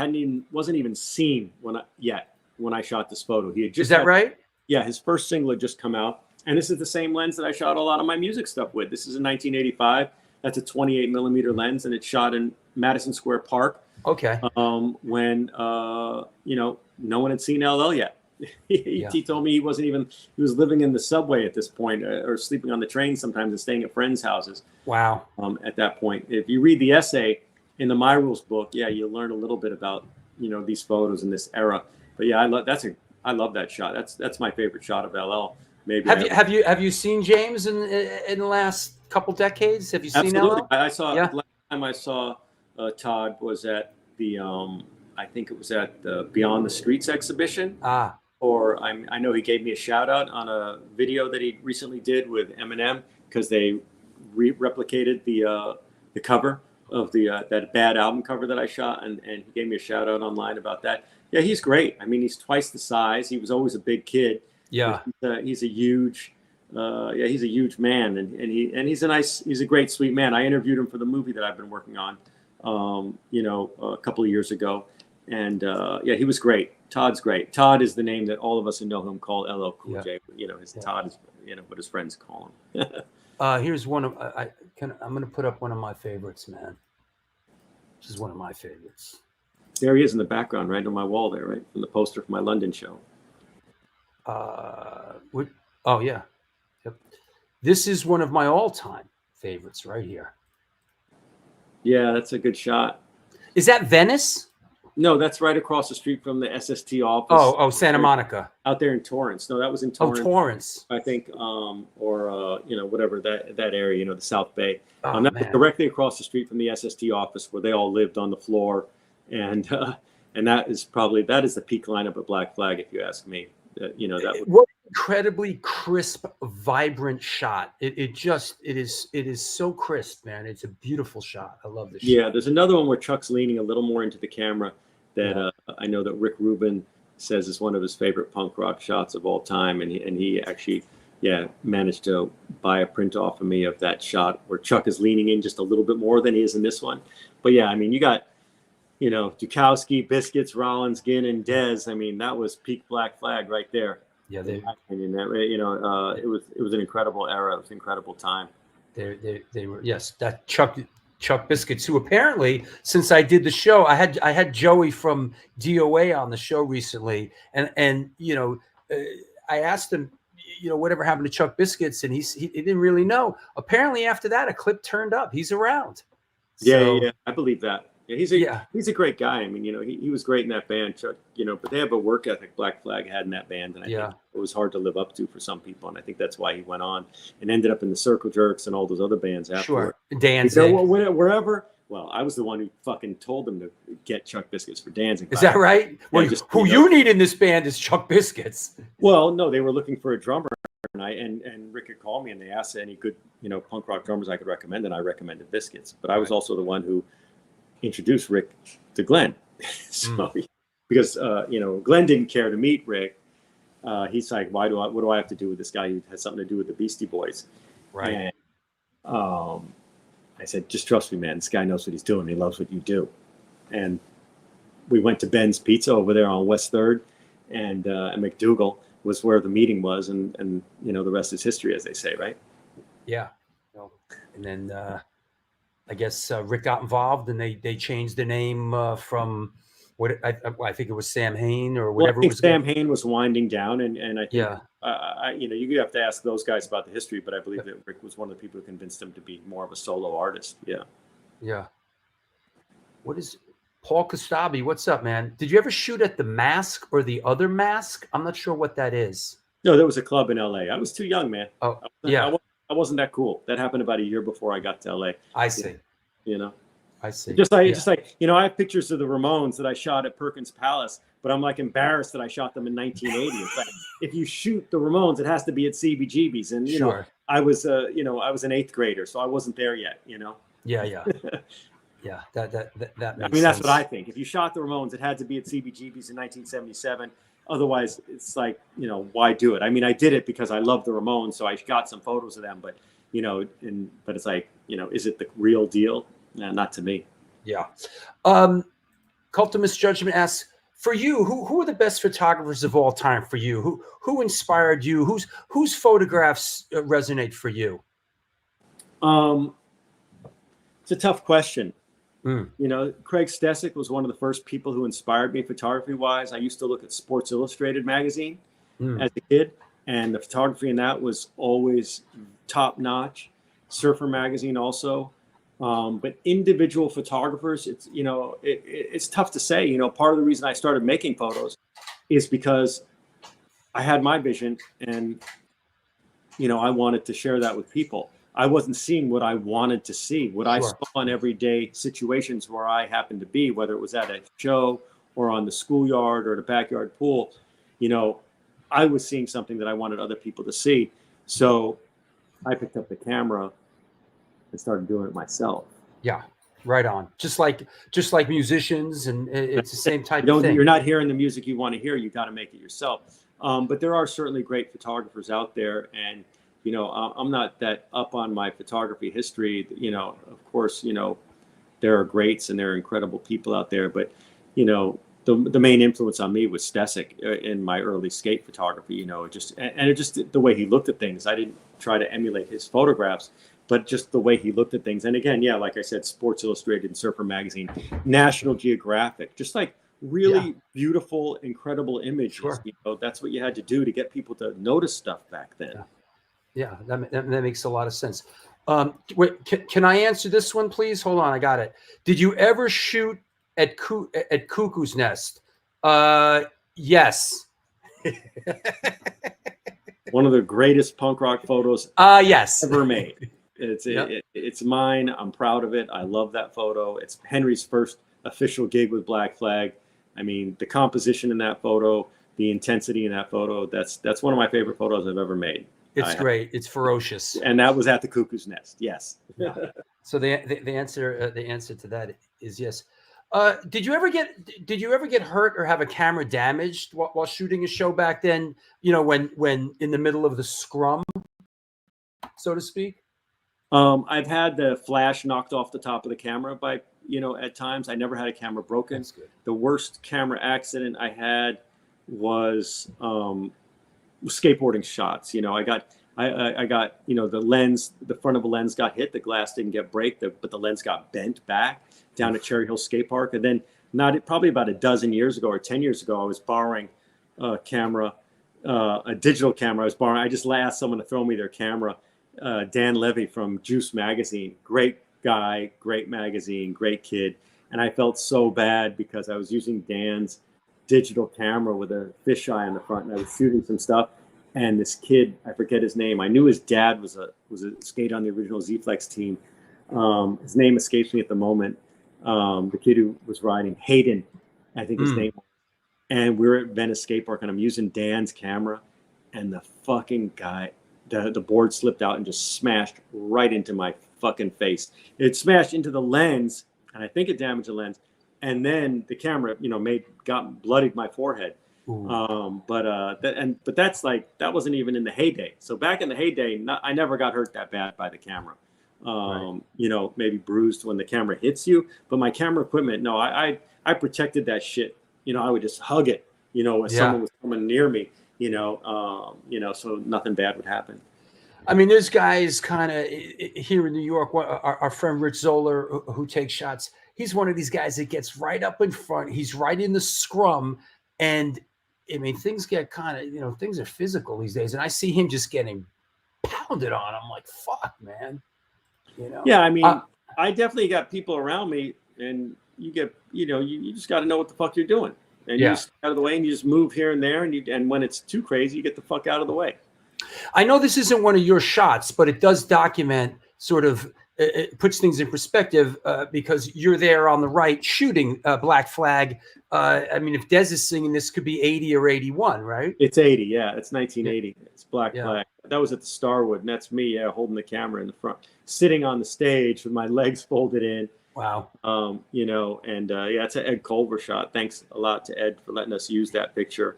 wasn't even seen when I shot this photo. He had just Is that right? Yeah, his first single had just come out, and this is the same lens that I shot a lot of my music stuff with. This is in 1985. That's a 28 millimeter lens, and it's shot in Madison Square Park. Okay. When no one had seen LL yet. He told me he was living in the subway at this point, or sleeping on the train sometimes and staying at friends' houses. Wow. At that point, if you read the essay in the My Rules book, you'll learn a little bit about these photos in this era. But I love that shot. That's my favorite shot of LL. Maybe have you seen James in the last couple decades? Have you seen Absolutely. LL? I saw last time I saw Todd was at the I think it was at the Beyond the Streets exhibition. Or I know he gave me a shout out on a video that he recently did with Eminem because they replicated the cover of that bad album cover that I shot, and he gave me a shout out online about that. Yeah, he's great. I mean, he's twice the size. He was always a big kid. Yeah, he's a huge man, and he's a great, sweet man. I interviewed him for the movie that I've been working on, a couple of years ago, and he was great. Todd's great. Todd is the name that all of us who know him call LL Cool J. Todd is what his friends call him. Here's one of I'm going to put up one of my favorites, man. This is one of my favorites. There he is in the background, right on my wall there, right from the poster for my London show. Oh yeah, yep. This is one of my all-time favorites right here. Yeah, that's a good shot. Is that Venice? No, that's right across the street from the SST office. Oh, Santa Monica. Out there in Torrance. No, that was in Torrance. Oh, Torrance. I think, whatever that area, the South Bay. Oh, that's man. Directly across the street from the SST office where they all lived on the floor, and that is the peak lineup of Black Flag, if you ask me. What incredibly crisp, vibrant shot. It is so crisp, man. It's a beautiful shot. I love this. Yeah, shot. There's another one where Chuck's leaning a little more into the camera that I know that Rick Rubin says is one of his favorite punk rock shots of all time, and he actually managed to buy a print off of me of that shot where Chuck is leaning in just a little bit more than he is in this one. But I mean, you got Dukowski, Biscuits, Rollins, Ginn, and Dez. I mean, that was peak Black Flag right there. Yeah, it was an incredible era. It was an incredible time. They were, yes, that Chuck Biscuits, who apparently, since I did the show, I had Joey from DOA on the show recently, and I asked him, whatever happened to Chuck Biscuits, and he didn't really know. Apparently, after that, a clip turned up. He's around. Yeah, I believe that. Yeah, he's a great guy. I mean, he was great in that band, Chuck. But they have a work ethic Black Flag had in that band, and I think it was hard to live up to for some people, and I think that's why he went on and ended up in the Circle Jerks and all those other bands after. Sure, Danzig. Wherever. Well, I was the one who fucking told them to get Chuck Biscuits for Danzig. Is that right? Well, who you need in this band is Chuck Biscuits. Well, no, they were looking for a drummer, and Rick had called me and they asked any good punk rock drummers I could recommend, and I recommended Biscuits. But I was also the one who introduced Rick to Glen. Because Glen didn't care to meet Rick. He's like, what do I have to do with this guy who has something to do with the Beastie Boys? Right. And I said, just trust me, man. This guy knows what he's doing. He loves what you do. And we went to Ben's Pizza over there on West 3rd, and McDougal was where the meeting was, and the rest is history, as they say, right? Yeah. And then I guess Rick got involved, and they changed the name from what I think it was Sam Hain or whatever. Well, I think Sam Hain was winding down, and I think yeah. you have to ask those guys about the history, but I believe that Rick was one of the people who convinced him to be more of a solo artist. Yeah. Yeah. What is Paul Kostabi? What's up, man? Did you ever shoot at the Mask or the Other Mask? I'm not sure what that is. No, there was a club in LA. I was too young, man. Oh, yeah. I wasn't that cool. That happened about a year before I got to LA. I see. I see. Just like I have pictures of the Ramones that I shot at Perkins Palace, but I'm like embarrassed that I shot them in 1980. It's like, if you shoot the Ramones, it has to be at CBGB's, and I was I was an 8th grader, so I wasn't there yet. Yeah. Yeah. That makes sense. I mean, that's what I think. If you shot the Ramones, it had to be at CBGB's in 1977. Otherwise, it's like, why do it? I mean, I did it because I love the Ramones, so I got some photos of them. But but it's like, is it the real deal? Not to me. Yeah. Cult of Misjudgment asks, for you, who are the best photographers of all time for you? Who inspired you? Whose photographs resonate for you? It's a tough question. Mm. Craig Stesic was one of the first people who inspired me photography-wise. I used to look at Sports Illustrated magazine as a kid, and the photography in that was always top-notch. Surfer magazine also. But individual photographers, it's tough to say. Part of the reason I started making photos is because I had my vision, and I wanted to share that with people. I wasn't seeing what I wanted to see, what I saw in everyday situations where I happened to be, whether it was at a show or on the schoolyard or the backyard pool. I was seeing something that I wanted other people to see. So I picked up the camera and started doing it myself. Yeah, right on. Just like musicians, and it's the same type of thing. You're not hearing the music you want to hear. You got to make it yourself. But there are certainly great photographers out there, and I'm not that up on my photography history. Of course, there are greats and there are incredible people out there, but the main influence on me was Stesic in my early skate photography. Just the way he looked at things. I didn't try to emulate his photographs, but just the way he looked at things. And again, like I said, Sports Illustrated and Surfer Magazine, National Geographic, just like really beautiful, incredible images. Sure. That's what you had to do to get people to notice stuff back then. Yeah, that makes a lot of sense. Wait, can I answer this one, please? Hold on, I got it. Did you ever shoot at Cuckoo's Nest? Yes. One of the greatest punk rock photos yes. ever made. It's mine. I'm proud of it. I love that photo. It's Henry's first official gig with Black Flag. I mean, the composition in that photo, the intensity in that photo, that's one of my favorite photos I've ever made. It's great. It's ferocious. And that was at the Cuckoo's Nest. Yes. Yeah. So the answer to that is yes. Did you ever get hurt or have a camera damaged while shooting a show back then? When in the middle of the scrum, so to speak. I've had the flash knocked off the top of the camera by at times. I never had a camera broken. That's good. The worst camera accident I had was skateboarding shots. I got the lens, the front of a lens got hit, the glass didn't get break, but the lens got bent back down at Cherry Hill Skate Park. And then probably about a dozen years ago or 10 years ago, I was borrowing a camera, a digital camera. I just asked someone to throw me their camera. Dan Levy from Juice Magazine, great guy, great magazine, great kid. And I felt so bad because I was using Dan's digital camera with a fisheye on the front, and I was shooting some stuff. And this kid, I forget his name. I knew his dad was a skate on the original Z-Flex team. His name escapes me at the moment. The kid who was riding, Hayden, I think his name was. And we're at Venice Skate Park, and I'm using Dan's camera, and the fucking guy, the board slipped out and just smashed right into my fucking face. It smashed into the lens, and I think it damaged the lens. And then the camera, bloodied my forehead. But that's like, that wasn't even in the heyday. So back in the heyday, I never got hurt that bad by the camera. Right. Maybe bruised when the camera hits you, but my camera equipment, no, I protected that shit. I would just hug it as someone was coming near me, so nothing bad would happen. I mean, there's guys kind of here in New York. Our friend Rich Zoller, who takes shots, he's one of these guys that gets right up in front. He's right in the scrum. And I mean, things get kind of, things are physical these days. And I see him just getting pounded on. I'm like, fuck, man. Yeah, I mean, I definitely got people around me, and you get, you just got to know what the fuck you're doing. And you just out of the way, and you just move here and there. And when it's too crazy, you get the fuck out of the way. I know this isn't one of your shots, but it does document sort of, it puts things in perspective because you're there on the right shooting Black Flag. I mean, if Dez is singing, this could be 80 or 81, right? It's 80, yeah. It's 1980. It's Black Flag. That was at the Starwood, and that's me, holding the camera in the front, sitting on the stage with my legs folded in. Wow. It's an Ed Culver shot. Thanks a lot to Ed for letting us use that picture.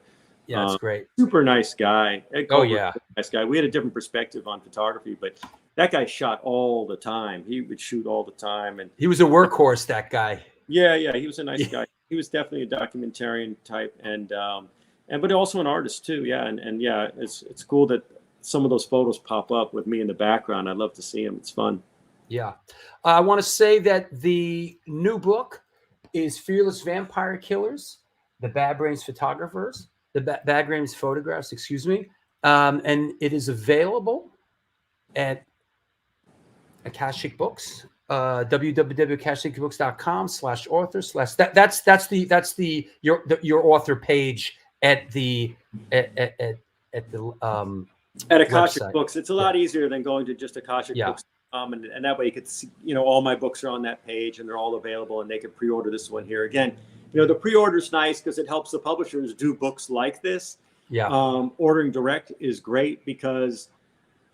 Yeah, that's great. Super nice guy. Ed Culver, nice guy. We had a different perspective on photography, but that guy shot all the time. He would shoot all the time, and he was a workhorse. That guy. Yeah, he was a nice guy. He was definitely a documentarian type, but also an artist too. Yeah, it's cool that some of those photos pop up with me in the background. I'd love to see them. It's fun. Yeah, I want to say that the new book is Fearless Vampire Killers: The Bad Brains Photographers. The Bad Brains Photographs, excuse me. And it is available at Akashic Books, www.akashicbooks.com/author/ that's your author page at the Akashic website. Books. It's a lot easier than going to just Akashic Books. And that way you could see, all my books are on that page, and they're all available, and they can pre-order this one here. Again, the pre-order is nice because it helps the publishers do books like this. Yeah. Ordering direct is great because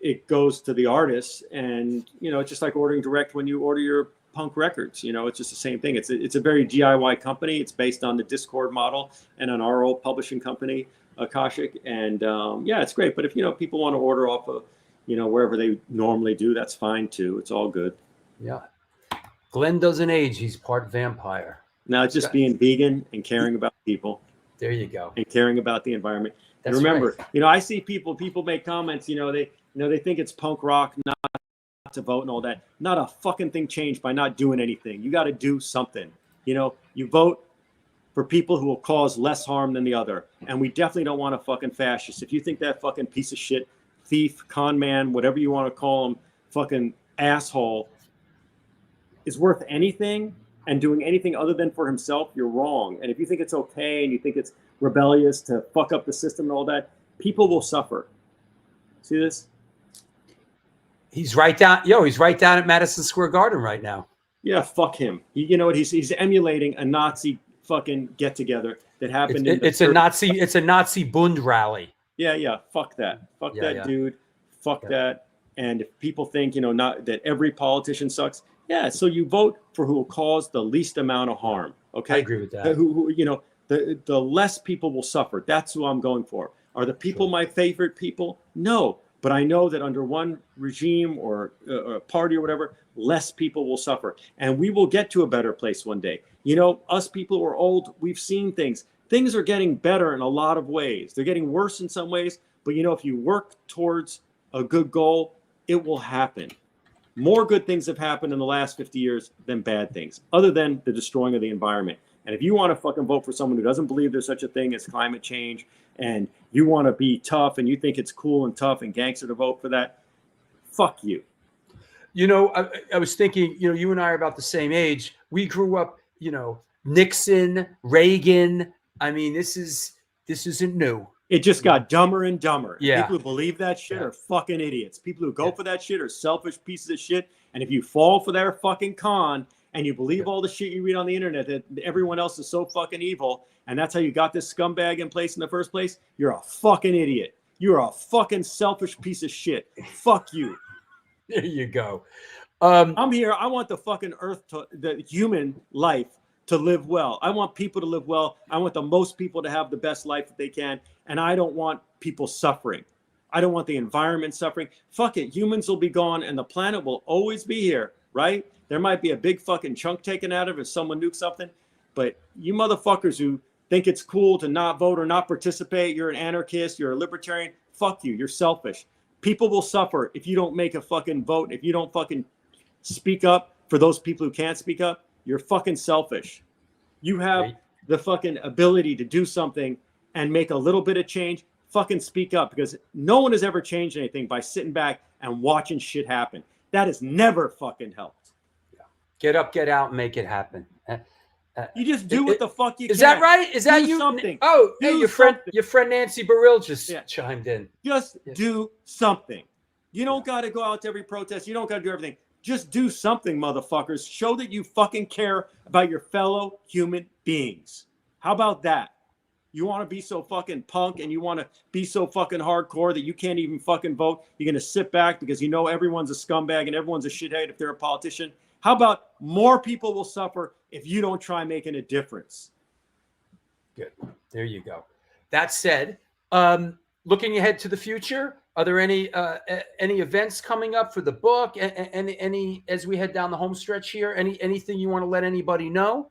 it goes to the artists, and it's just like ordering direct when you order your punk records. It's just the same thing. It's a very DIY company. It's based on the Discord model and on our old publishing company, Akashic, and it's great. But if people want to order off of wherever they normally do, that's fine too. It's all good. Yeah. Glen doesn't age. He's part vampire. Now it's just being vegan and caring about people. There you go. And caring about the environment. That's and remember, right. I see people make comments, they think it's punk rock not to vote and all that. Not a fucking thing changed by not doing anything. You got to do something. You vote for people who will cause less harm than the other. And we definitely don't want a fucking fascist. If you think that fucking piece of shit, thief, con man, whatever you want to call him, fucking asshole, is worth anything and doing anything other than for himself, you're wrong. And if you think it's okay and you think it's rebellious to fuck up the system and all that, people will suffer. See this? He's right down at Madison Square Garden right now. Yeah, fuck him. You know what? He's emulating a Nazi fucking get together that happened. It's a Nazi Bund rally. Yeah. Fuck that. Fuck that dude. Fuck that. And if people think, not that every politician sucks. Yeah. So you vote for who will cause the least amount of harm. Okay. I agree with that. The less people will suffer. That's who I'm going for. Are the people my favorite people? No. But I know that under one regime or a party or whatever, less people will suffer. And we will get to a better place one day. Us people who are old, we've seen things. Things are getting better in a lot of ways. They're getting worse in some ways. But, if you work towards a good goal, it will happen. More good things have happened in the last 50 years than bad things, other than the destroying of the environment. And if you want to fucking vote for someone who doesn't believe there's such a thing as climate change, and you want to be tough and you think it's cool and tough and gangster to vote for that, fuck you. I was thinking, you and I are about the same age. We grew up, Nixon, Reagan. I mean, this isn't new. It just got dumber and dumber. Yeah. People who believe that shit are fucking idiots. People who go for that shit are selfish pieces of shit. And if you fall for their fucking con and you believe all the shit you read on the internet that everyone else is so fucking evil, and that's how you got this scumbag in place in the first place, you're a fucking idiot. You're a fucking selfish piece of shit. Fuck you. There you go. I'm here. I want the fucking earth, the human life to live well. I want people to live well. I want the most people to have the best life that they can. And I don't want people suffering. I don't want the environment suffering. Fuck it. Humans will be gone and the planet will always be here, right? There might be a big fucking chunk taken out of it if someone nukes something. But you motherfuckers who think it's cool to not vote or not participate. You're an anarchist. You're a libertarian. Fuck you. You're selfish. People will suffer if you don't make a fucking vote. If you don't fucking speak up for those people who can't speak up, you're fucking selfish. You have the fucking ability to do something and make a little bit of change. Fucking speak up, because no one has ever changed anything by sitting back and watching shit happen. That has never fucking helped. Get up, get out, and make it happen. You just do what the fuck you can. Is that right? Is that do you? Something. Oh, do hey, your something. friend Nancy Burrill just chimed in. Just do something. You don't got to go out to every protest. You don't got to do everything. Just do something, motherfuckers. Show that you fucking care about your fellow human beings. How about that? You want to be so fucking punk and you want to be so fucking hardcore that you can't even fucking vote. You're going to sit back because you know everyone's a scumbag and everyone's a shithead if they're a politician. How about more people will suffer if you don't try making a difference? Good. There you go. That said, looking ahead to the future, are there any events coming up for the book? Any as we head down the home stretch here? Anything you want to let anybody know?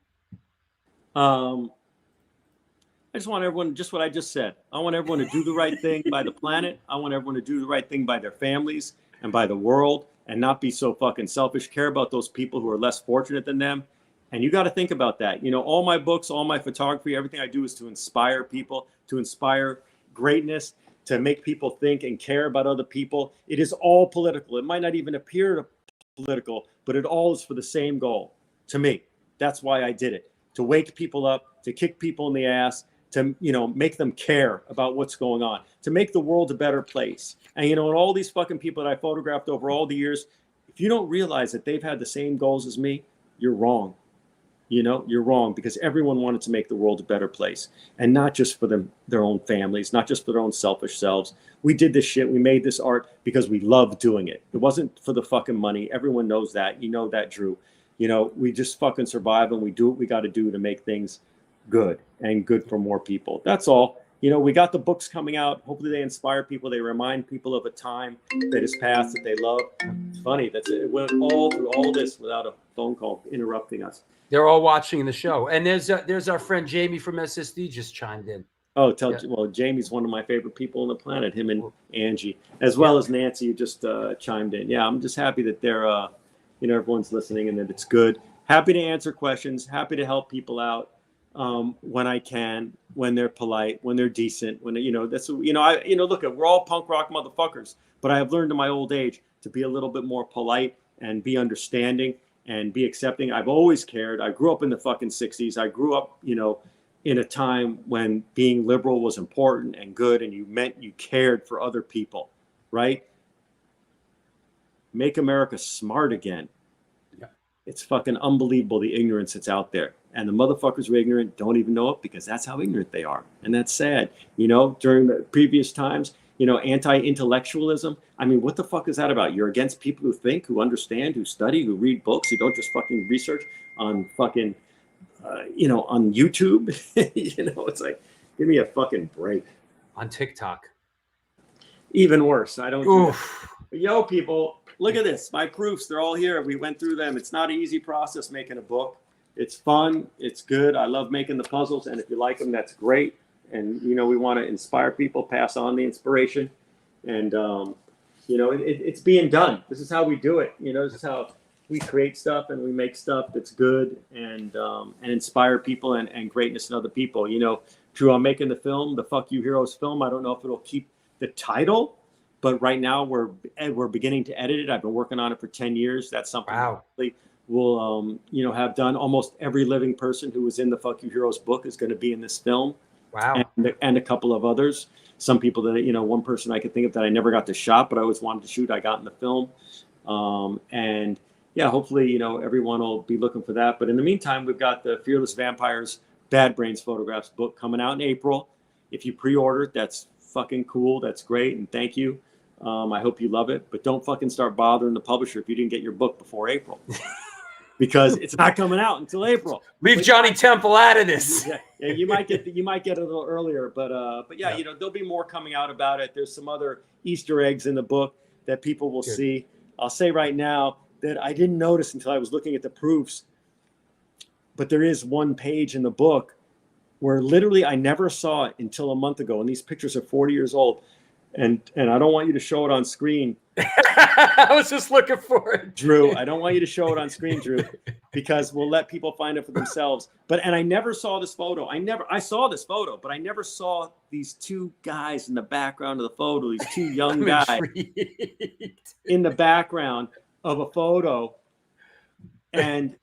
I just want everyone, just what I just said. I want everyone to do the right thing by the planet. I want everyone to do the right thing by their families and by the world, and not be so fucking selfish. Care about those people who are less fortunate than them. And you got to think about that. You know, all my books, all my photography, everything I do is to inspire people, to inspire greatness, to make people think and care about other people. It is all political. It might not even appear political, but it all is for the same goal. To me, that's why I did it. To wake people up, to kick people in the ass, to, you know, make them care about what's going on, to make the world a better place. And, you know, and all these fucking people that I photographed over all the years, if you don't realize that they've had the same goals as me, you're wrong. You know, you're wrong, because everyone wanted to make the world a better place, and not just for their own families, not just for their own selfish selves. We did this shit. We made this art because we loved doing it. It wasn't for the fucking money. Everyone knows that. You know that, Drew. You know, we just fucking survive, and we do what we got to do to make things good and good for more people. That's all. You know, we got the books coming out. Hopefully they inspire people. They remind people of a time that has passed that they love. It's funny. It went all through all this without a phone call interrupting us. They're all watching the show. And there's our friend Jamie from SSD just chimed in. Oh, well, Jamie's one of my favorite people on the planet, him and Angie, as well as Nancy, who just chimed in. Yeah, I'm just happy that they're, you know, everyone's listening and that it's good. Happy to answer questions. Happy to help people out when I can, when they're polite, when they're decent, when, you know, that's, you know, look, we're all punk rock motherfuckers, but I have learned in my old age to be a little bit more polite and be understanding and be accepting. I've always cared. I grew up in the fucking 60s. I grew up, you know, in a time when being liberal was important and good, and you meant you cared for other people, right? Make America smart again. Yeah. It's fucking unbelievable, the ignorance that's out there. And the motherfuckers who are ignorant don't even know it, because that's how ignorant they are. And that's sad. You know, during the previous times, you know, anti-intellectualism. I mean, what the fuck is that about? You're against people who think, who understand, who study, who read books, who don't just fucking research on fucking, you know, on YouTube. You know, it's like, give me a fucking break. On TikTok. Even worse. I don't do that. Yo, people, look at this. My proofs, they're all here. We went through them. It's not an easy process making a book. It's fun. It's good. I love making the puzzles. And if you like them, that's great. And, you know, we want to inspire people, pass on the inspiration. And, you know, it's being done. This is how we do it. You know, this is how we create stuff and we make stuff that's good and inspire people and greatness in other people. You know, Drew, I'm making the film, the Fuck You Heroes film. I don't know if it'll keep the title, but right now we're beginning to edit it. I've been working on it for 10 years. That's something we'll, you know, have done. Almost every living person who was in the Fuck You Heroes book is going to be in this film. Wow. And a couple of others. Some people that, you know, one person I could think of that I never got to shot, but I always wanted to shoot, I got in the film. And yeah, hopefully, you know, everyone will be looking for that. But in the meantime, we've got the Fearless Vampires Bad Brains Photographs book coming out in April. If you pre-order, that's fucking cool. That's great. And thank you. I hope you love it. But don't fucking start bothering the publisher if you didn't get your book before April. Because it's not coming out until April. Leave Johnny Temple out of this. Yeah, you might get a little earlier, but yeah, you know, there'll be more coming out about it. There's some other Easter eggs in the book that people will see. I'll say right now that I didn't notice until I was looking at the proofs, but there is one page in the book where literally I never saw it until a month ago. And these pictures are 40 years old. And I don't want you to show it on screen. I was just looking for it. Drew, I don't want you to show it on screen, Drew, because we'll let people find it for themselves. And I never saw this photo. I saw this photo, but I never saw these two guys in the background of the photo, these two young guys in the background of a photo. And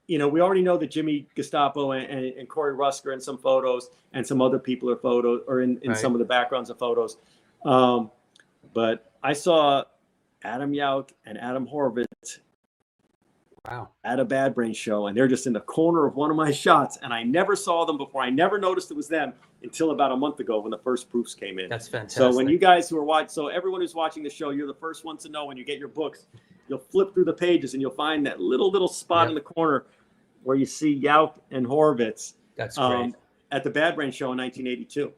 you know, we already know that Jimmy Gestapo and Corey Rusker in some photos, and some other people are photos, or in right. some of the backgrounds of photos. But I saw Adam Yauch and Adam Horvitz at a Bad Brain show, and they're just in the corner of one of my shots, and I never saw them before. I never noticed it was them until about a month ago when the first proofs came in. That's fantastic. So when you guys who are watching, so everyone who's watching the show, you're the first ones to know when you get your books. You'll flip through the pages and you'll find that little spot in the corner where you see Yauch and Horvitz. That's great. At the Bad Brain show in 1982.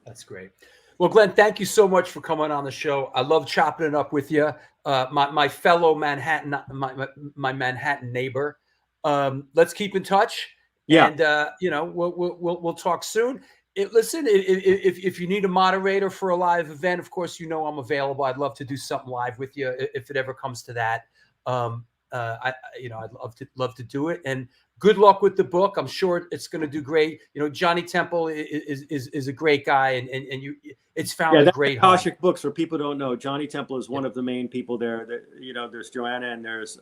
That's great. Well, Glenn, thank you so much for coming on the show. I love chopping it up with you. My fellow Manhattan, my Manhattan neighbor. Let's keep in touch. Yeah. And you know, we'll talk soon. Listen, if you need a moderator for a live event, of course, you know I'm available. I'd love to do something live with you if it ever comes to that. I'd love to do it. And good luck with the book. I'm sure it's going to do great. You know, Johnny Temple is a great guy, and it's found a great home. Akashic Books, for people who don't know, Johnny Temple is one of the main people there. You know, there's Joanna and there's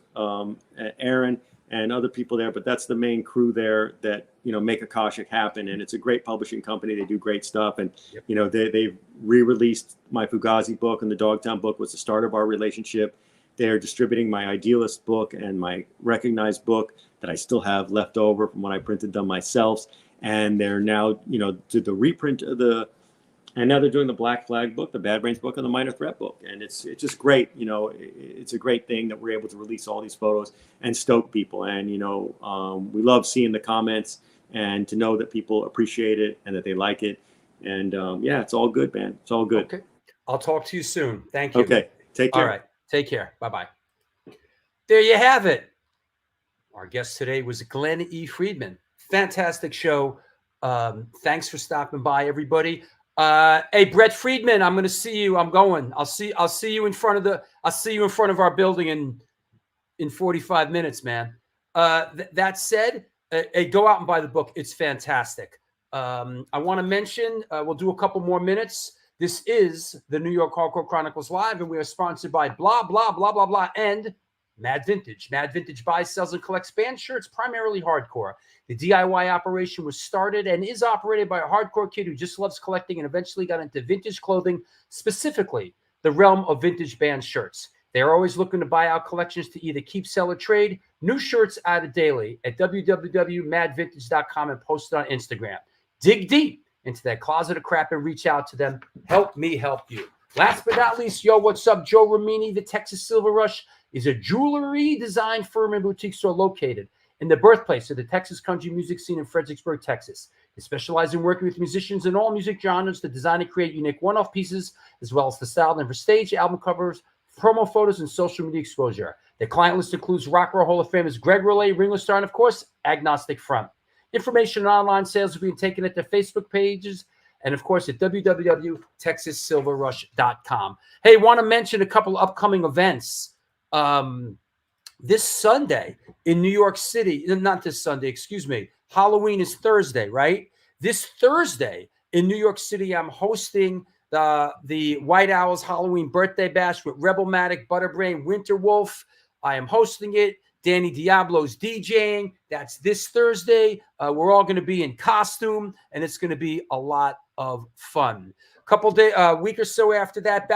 Aaron and other people there, but that's the main crew there that, you know, make Akashic happen. And it's a great publishing company. They do great stuff. And, you know, they've re-released my Fugazi book, and the Dogtown book was the start of our relationship. They're distributing my Idealist book and my Recognized book that I still have left over from when I printed them myself. And they're now, you know, did the reprint of and now they're doing the Black Flag book, the Bad Brains book, and the Minor Threat book. And it's just great. You know, it's a great thing that we're able to release all these photos and stoke people. And, you know, we love seeing the comments and to know that people appreciate it and that they like it. And yeah, it's all good, man. It's all good. Okay. I'll talk to you soon. Thank you. Okay. Take care. All right. Take care. Bye-bye. There you have it. Our guest today was Glen E. Friedman. Fantastic show. Thanks for stopping by, everybody. Hey, Brett Friedman, I'm going to see you. I'm going. I'll see you in front of our building in 45 minutes, man. That said, go out and buy the book. It's fantastic. I want to mention, we'll do a couple more minutes. This is the New York Hardcore Chronicles Live, and we are sponsored by blah, blah, blah, blah, blah, and Mad Vintage. Mad Vintage buys, sells, and collects band shirts, primarily hardcore. The DIY operation was started and is operated by a hardcore kid who just loves collecting and eventually got into vintage clothing, specifically the realm of vintage band shirts. They're always looking to buy out collections to either keep, sell, or trade. New shirts added daily at www.madvintage.com and posted on Instagram. Dig deep into that closet of crap and reach out to them. Help me help you. Last but not least, yo, what's up? Joe Ramini, the Texas Silver Rush, is a jewelry design firm and boutique store located in the birthplace of the Texas country music scene in Fredericksburg, Texas. They specialize in working with musicians in all music genres to design and create unique one-off pieces, as well as to style them for stage, album covers, promo photos, and social media exposure. Their client list includes Rock and Roll Hall of Famers Greg Relay, Ringo Starr, and of course, Agnostic Front. Information on online sales will be taken at their Facebook pages and, of course, at www.texassilverrush.com. Hey, want to mention a couple upcoming events. This Sunday in New York City, not this Sunday, excuse me. Halloween is Thursday, right? This Thursday in New York City, I'm hosting the White Owls Halloween Birthday Bash with Rebelmatic, Butterbrain, Winterwolf. I am hosting it. Danny Diablo's DJing. That's this Thursday. We're all going to be in costume, and it's going to be a lot of fun. A week or so after that,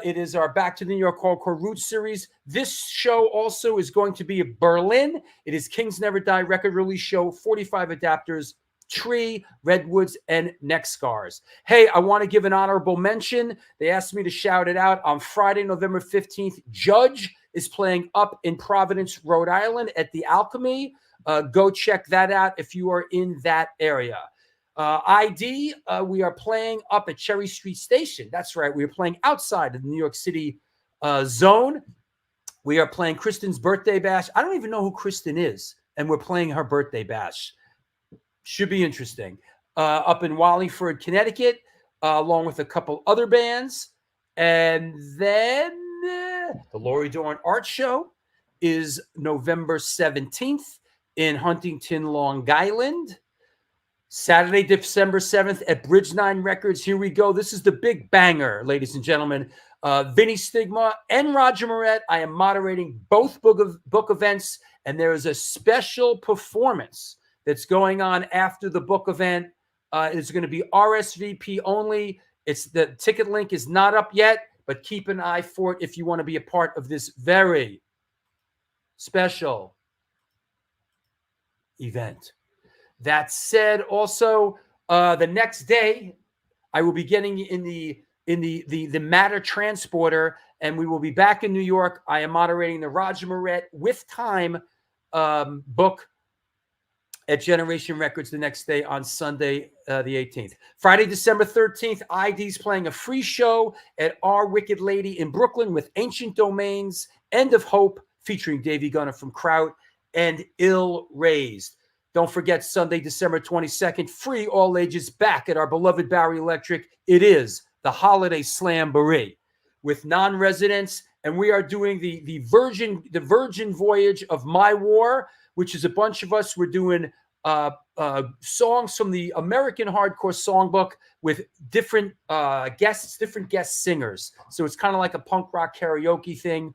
it is our Back to New York Hardcore Roots series. This show also is going to be in Berlin. It is Kings Never Die record release show, 45 adapters, Tree, Redwoods, and Neck Scars. Hey, I want to give an honorable mention. They asked me to shout it out. On Friday, November 15th, Judge is playing up in Providence, Rhode Island at the Alchemy. Go check that out if you are in that area. We are playing up at Cherry Street Station. That's right. We are playing outside of the New York City zone. We are playing Kristen's birthday bash. I don't even know who Kristen is, and we're playing her birthday bash. Should be interesting. Up in Wallingford, Connecticut, along with a couple other bands. And then the Lori Dorn Art Show is November 17th in Huntington, Long Island. Saturday, December 7th at Bridge 9 Records. Here we go. This is the big banger, ladies and gentlemen. Vinny Stigma and Roger Moret. I am moderating both book events, and there is a special performance that's going on after the book event. It's going to be RSVP only. The ticket link is not up yet, but keep an eye for it if you want to be a part of this very special event. That said, also the next day, I will be getting in the Matter Transporter, and we will be back in New York. I am moderating the Roger Moret with Time book at Generation Records the next day on Sunday, the 18th. Friday, December 13th, ID's playing a free show at Our Wicked Lady in Brooklyn with Ancient Domains, End of Hope, featuring Davey Gunner from Kraut, and Ill Raised. Don't forget, Sunday, December 22nd, free all ages back at our beloved Barry Electric. It is the Holiday Slamboree with non-residents, and we are doing the Virgin Voyage of My War, which is a bunch of us. We're doing songs from the American Hardcore Songbook with different guest singers. So it's kind of like a punk rock karaoke thing.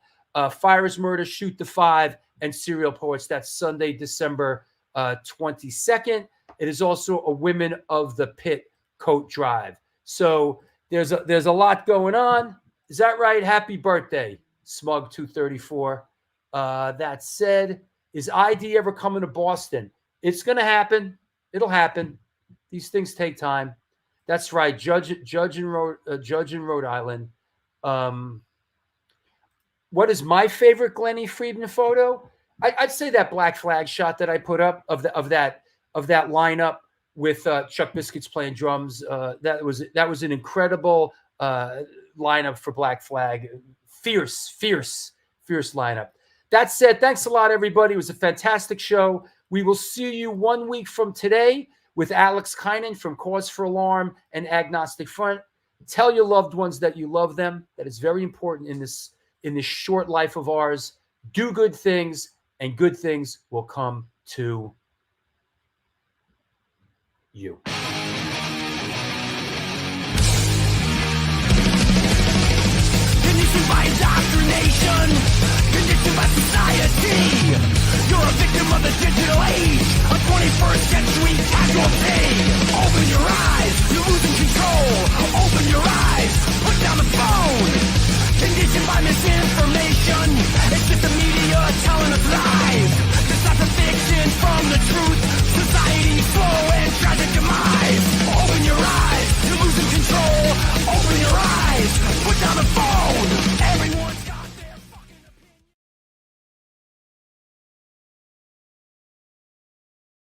Fire is Murder, Shoot the Five, and Serial Poets. That's Sunday, December 22nd. It is also a Women of the Pit coat drive. So there's a lot going on. Is that right? Happy birthday, Smug 234. That said, is ID ever coming to Boston? It's going to happen. It'll happen. These things take time. That's right. Judge in Rhode Island. What is my favorite Glennie Friedman photo? I'd say that Black Flag shot that I put up of that lineup with Chuck Biscuits playing drums. That was an incredible lineup for Black Flag. Fierce lineup. That said, thanks a lot, everybody. It was a fantastic show. We will see you 1 week from today with Alex Kynan from Cause for Alarm and Agnostic Front. Tell your loved ones that you love them. That is very important in this short life of ours. Do good things, and good things will come to you. Conditioned by indoctrination, conditioned by society. You're a victim of the digital age, a 21st century casualty. Open your eyes, you